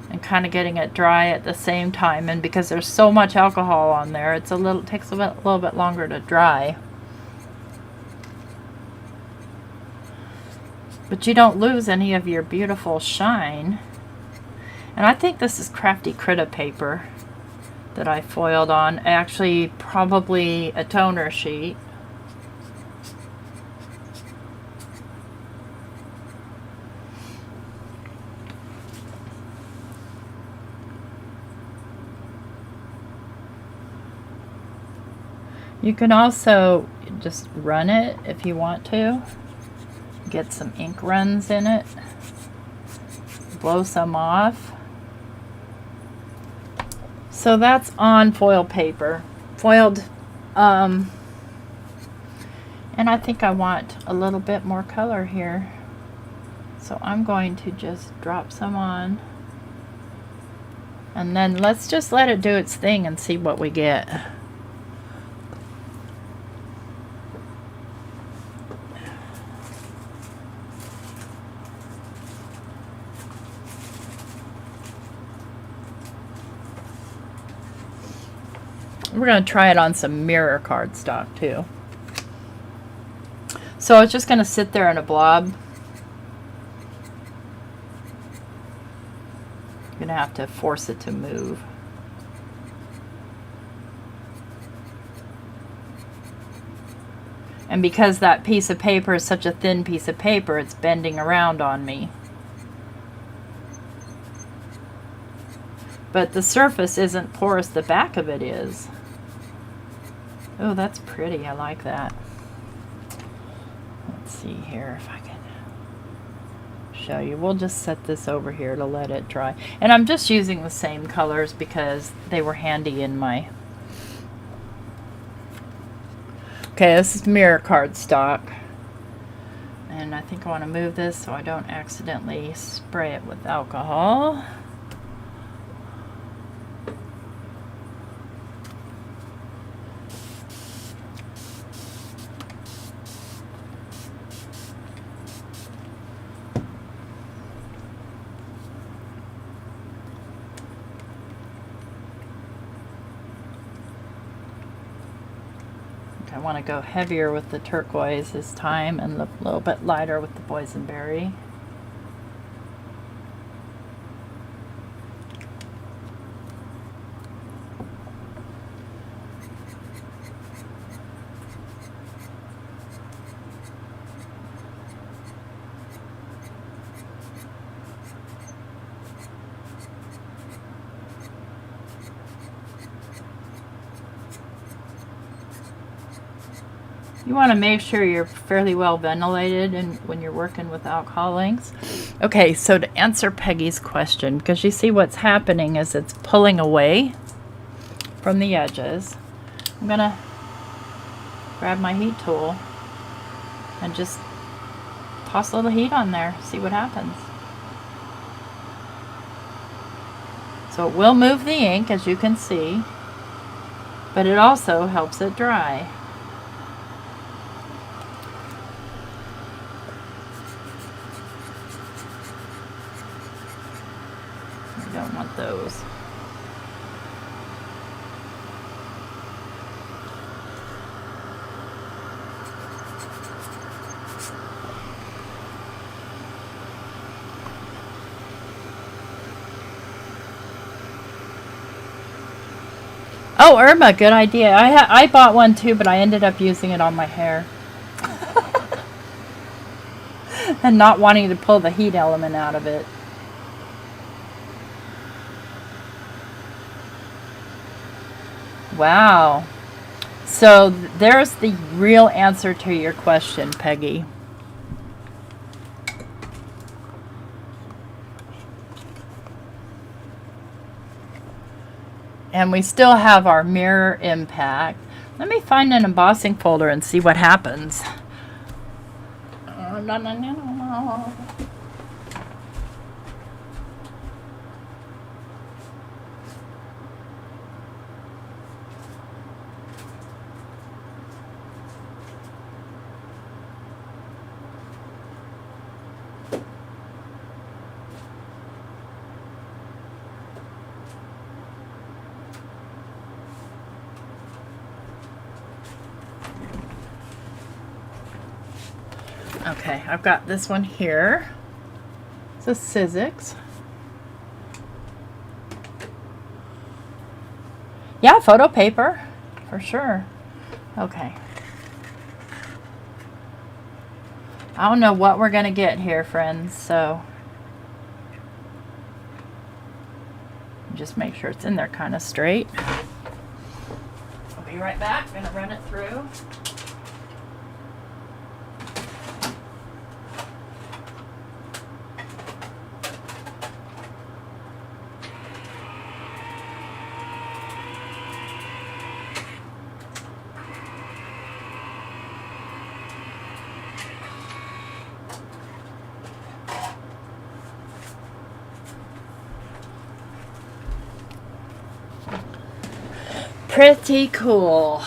and kind of getting it dry at the same time. And because there's so much alcohol on there, it takes a little bit longer to dry. But you don't lose any of your beautiful shine. And I think this is Crafty Critta paper that I foiled on. Actually, probably a toner sheet. You can also just run it if you want to. Get some ink runs in it. Blow some off. So that's on foil paper. Foiled. And I think I want a little bit more color here. So I'm going to just drop some on. And then let's just let it do its thing and see what we get. We're going to try it on some mirror cardstock too. So it's just going to sit there in a blob. You're going to have to force it to move. And because that piece of paper is such a thin piece of paper, it's bending around on me. But the surface isn't porous, the back of it is. Oh, that's pretty. I like that. Let's see here if I can show you. We'll just set this over here to let it dry. And I'm just using the same colors because they were handy in my... Okay, this is mirror cardstock. And I think I want to move this so I don't accidentally spray it with alcohol. I want to go heavier with the turquoise this time and a little bit lighter with the boysenberry. You want to make sure you're fairly well ventilated and when you're working with alcohol inks. Okay, so to answer Peggy's question, because you see what's happening is it's pulling away from the edges. I'm going to grab my heat tool and just toss a little heat on there, see what happens. So it will move the ink, as you can see, but it also helps it dry. Don't want those. Oh, Irma, good idea. I bought one too, but I ended up using it on my hair. And not wanting to pull the heat element out of it. Wow. So there's the real answer to your question, Peggy. And we still have our mirror impact. Let me find an embossing folder and see what happens. Okay, I've got this one here. It's a Sizzix. Yeah, photo paper, for sure. Okay. I don't know what we're gonna get here, friends, so just make sure it's in there kind of straight. I'll be right back. I'm gonna run it through. Pretty cool.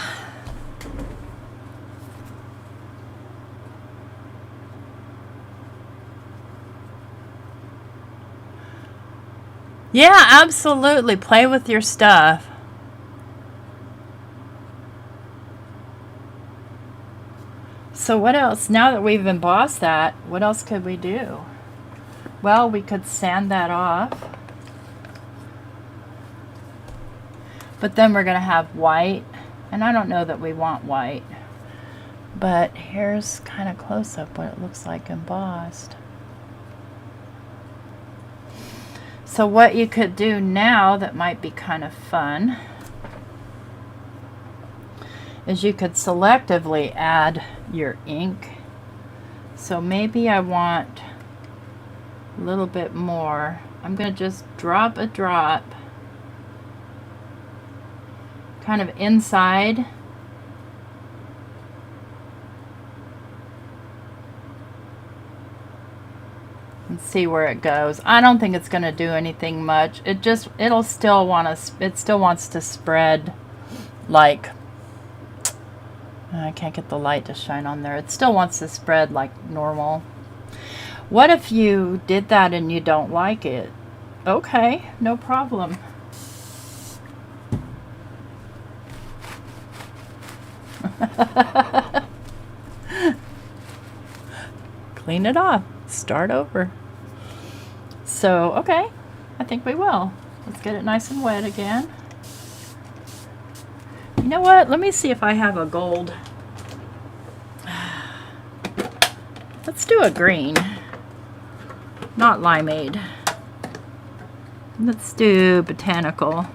Yeah, absolutely. Play with your stuff. So what else? Now that we've embossed that, what else could we do? Well, we could sand that off. But then we're going to have white, and I don't know that we want white. But here's kind of close up what it looks like embossed. So what you could do now that might be kind of fun is you could selectively add your ink. So maybe I want a little bit more. I'm going to just drop a drop kind of inside. And see where it goes. I don't think it's going to do anything much. It'll still want to, it still wants to spread like, I can't get the light to shine on there. It still wants to spread like normal. What if you did that and you don't like it? Okay, no problem. Clean it off. Start over. So, okay, I think we will. Let's get it nice and wet again. You know what? Let me see if I have a gold. Let's do a green. Not limeade. Let's do botanical.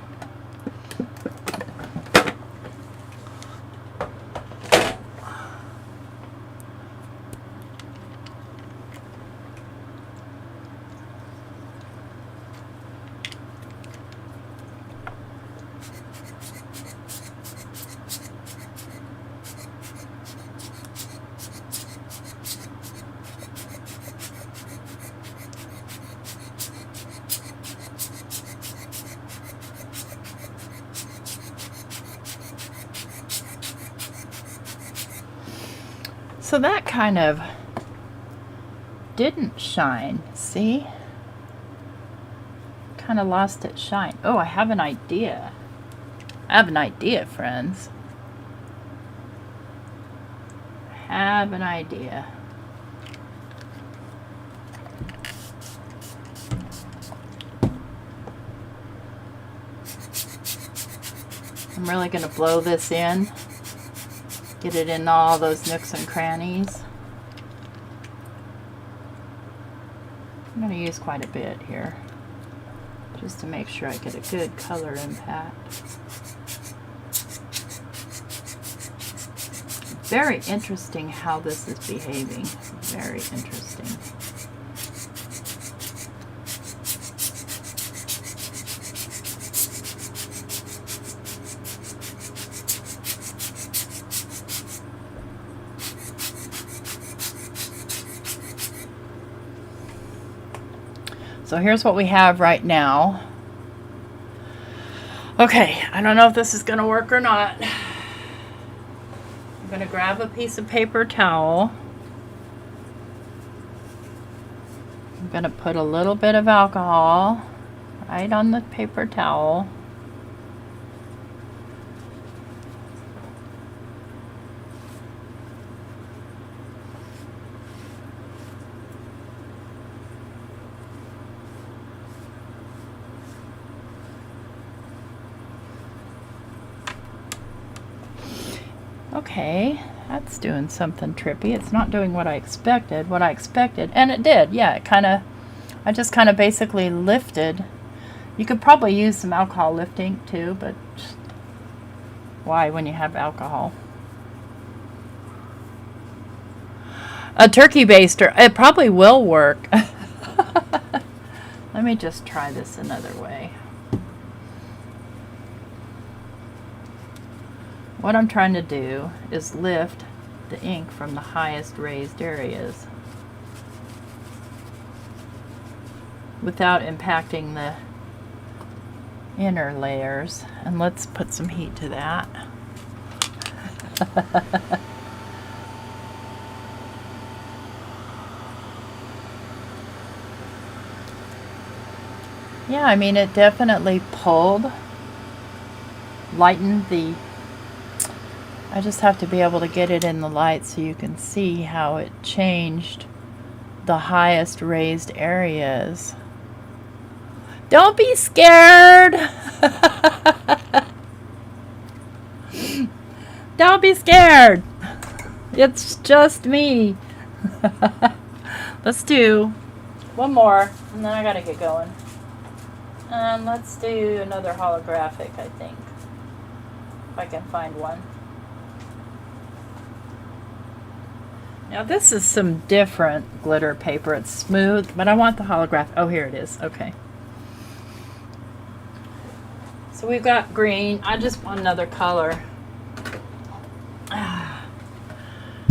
So that kind of didn't shine, see? Kind of lost its shine. Oh, I have an idea. I have an idea, friends. I have an idea. I'm really going to blow this in. Get it in all those nooks and crannies. I'm going to use quite a bit here, just to make sure I get a good color impact. Very interesting how this is behaving. Very interesting. So here's what we have right now. Okay, I don't know if this is going to work or not. I'm going to grab a piece of paper towel. I'm going to put a little bit of alcohol right on the paper towel. Okay, that's doing something trippy. It's not doing what I expected. And it did. Yeah, I just kind of basically lifted. You could probably use some alcohol lifting too, but why when you have alcohol? A turkey baster. It probably will work. Let me just try this another way. What I'm trying to do is lift the ink from the highest raised areas without impacting the inner layers. And let's put some heat to that. Yeah, I mean, it definitely pulled, lightened the... I just have to be able to get it in the light so you can see how it changed the highest raised areas. Don't be scared! Don't be scared! It's just me. Let's do one more, and then I gotta get going. Let's do another holographic, I think. If I can find one. Now this is some different glitter paper. It's smooth, but I want the holographic. Oh, here it is. Okay. So we've got green. I just want another color.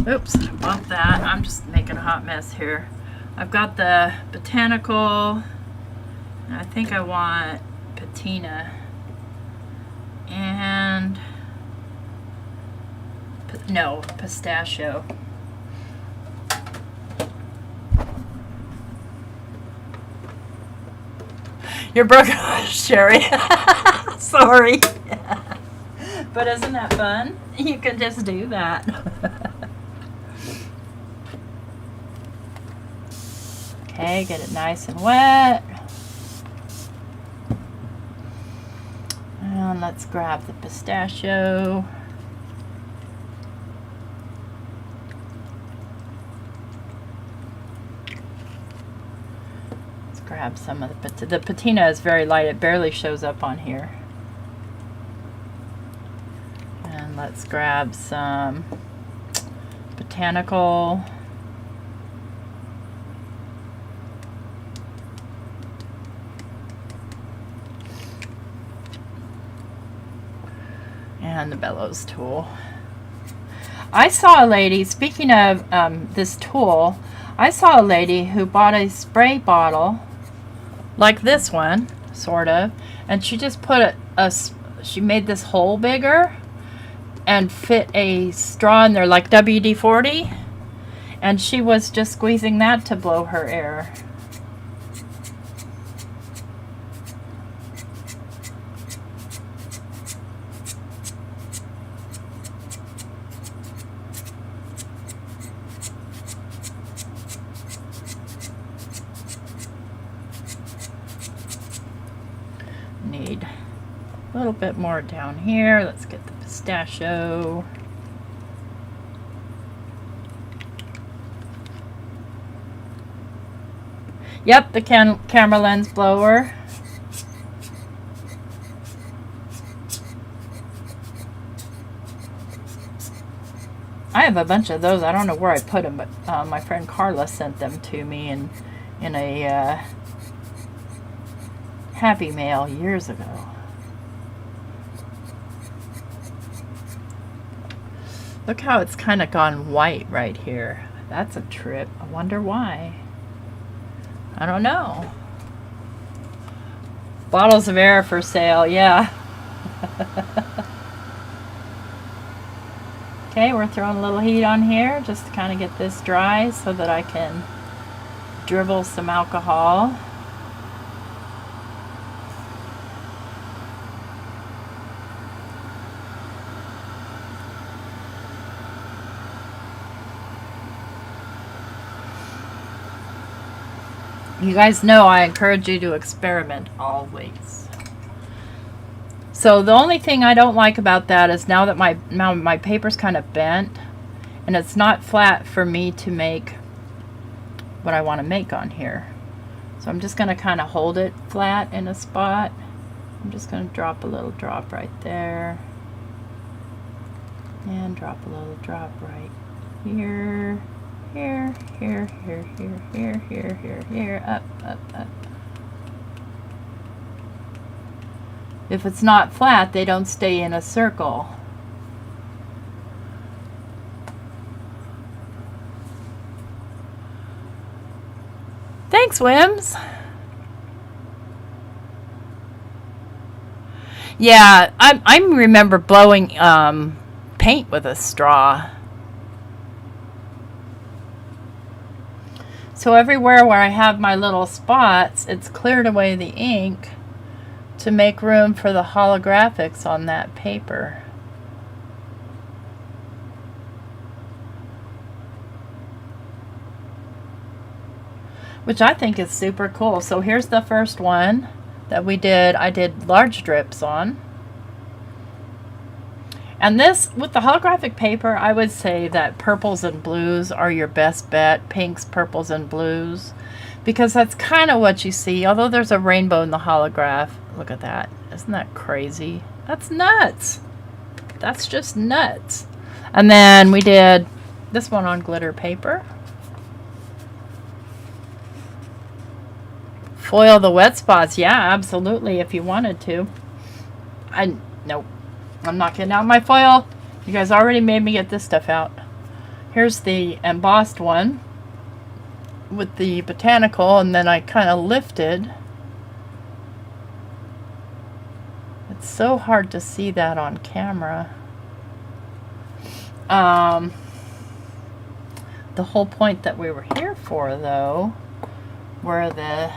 Oops, I bumped that. I'm just making a hot mess here. I've got the botanical. I think I want patina. And no, pistachio. You're broken, Sherry. Sorry. But isn't that fun? You can just do that. Okay, get it nice and wet. And let's grab the pistachio. Grab some of the patina is very light, it barely shows up on here. And let's grab some botanical. And the bellows tool. I saw a lady, speaking of this tool, I saw a lady who bought a spray bottle like this one, sort of, and she just put she made this hole bigger and fit a straw in there like WD-40, and she was just squeezing that to blow her air. Need a little bit more down here. Let's get the pistachio. Yep, the camera lens blower. I have a bunch of those. I don't know where I put them, but my friend Carla sent them to me in a Happy Mail years ago. Look how it's kind of gone white right here. That's a trip. I wonder why. I don't know. Bottles of air for sale, yeah. Okay, we're throwing a little heat on here just to kind of get this dry so that I can dribble some alcohol. You guys know I encourage you to experiment always. So the only thing I don't like about that is now that my paper's kind of bent and it's not flat for me to make what I want to make on here. So I'm just going to kind of hold it flat in a spot. I'm just going to drop a little drop right there. And drop a little drop right here. Here, here, here, here, here, here, here, here, up, up, up. If it's not flat, they don't stay in a circle. Thanks, Wims. Yeah, I remember blowing paint with a straw. So everywhere where I have my little spots, it's cleared away the ink to make room for the holographics on that paper. Which I think is super cool. So here's the first one that we did. I did large drips on. And this, with the holographic paper, I would say that purples and blues are your best bet. Pinks, purples, and blues. because that's kind of what you see, although there's a rainbow in the holograph. Look at that. Isn't that crazy? That's nuts. That's just nuts. And then we did this one on glitter paper. Foil the wet spots. Yeah, absolutely, if you wanted to. Nope. I'm not getting out my foil. You guys already made me get this stuff out. Here's the embossed one with the botanical, and then I kind of lifted. It's so hard to see that on camera. The whole point that we were here for, though, were the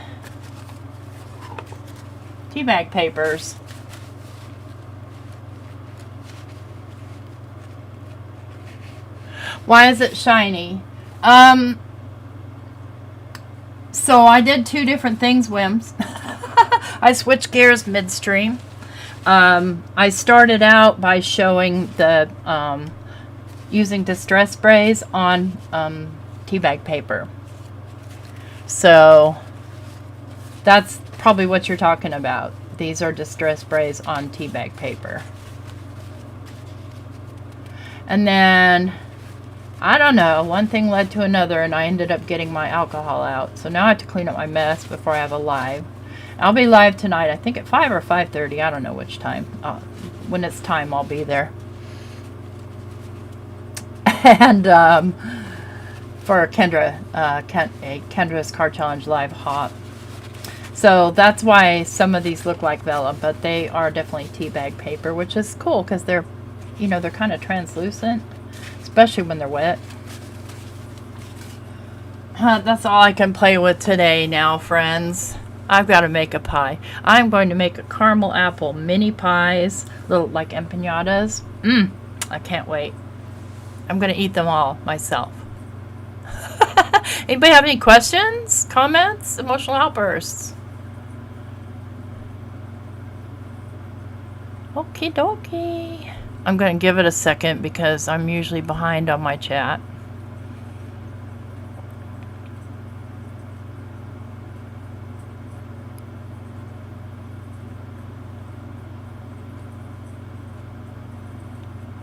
teabag papers. Why is it shiny? So I did two different things, Wims. I switched gears midstream. I started out by showing the using distress sprays on teabag paper. So that's probably what you're talking about. These are distress sprays on teabag paper. And then, I don't know, one thing led to another, and I ended up getting my alcohol out. So now I have to clean up my mess before I have a live. I'll be live tonight, I think at 5 or 5:30. I don't know which time. When it's time, I'll be there. And for Kendra, Kendra's Car Challenge Live Hop. So that's why some of these look like vellum, but they are definitely teabag paper, which is cool because they're, you know, they're kind of translucent, especially when they're wet. That's all I can play with today now, friends. I've got to make a pie. I'm going to make a caramel apple mini pies, little like empanadas. I can't wait. I'm going to eat them all myself. Anybody have any questions, comments, emotional outbursts? Okie dokie. I'm going to give it a second because I'm usually behind on my chat.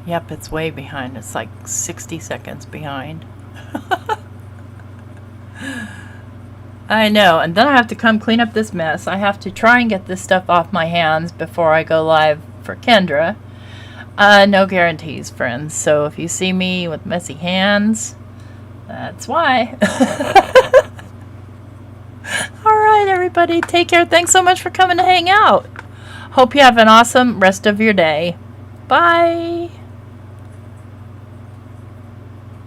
Yep, it's way behind. It's like 60 seconds behind. I know, and then I have to come clean up this mess. I have to try and get this stuff off my hands before I go live for Kendra. No guarantees, friends. So if you see me with messy hands, that's why. All right, everybody, take care. Thanks so much for coming to hang out. Hope you have an awesome rest of your day. Bye.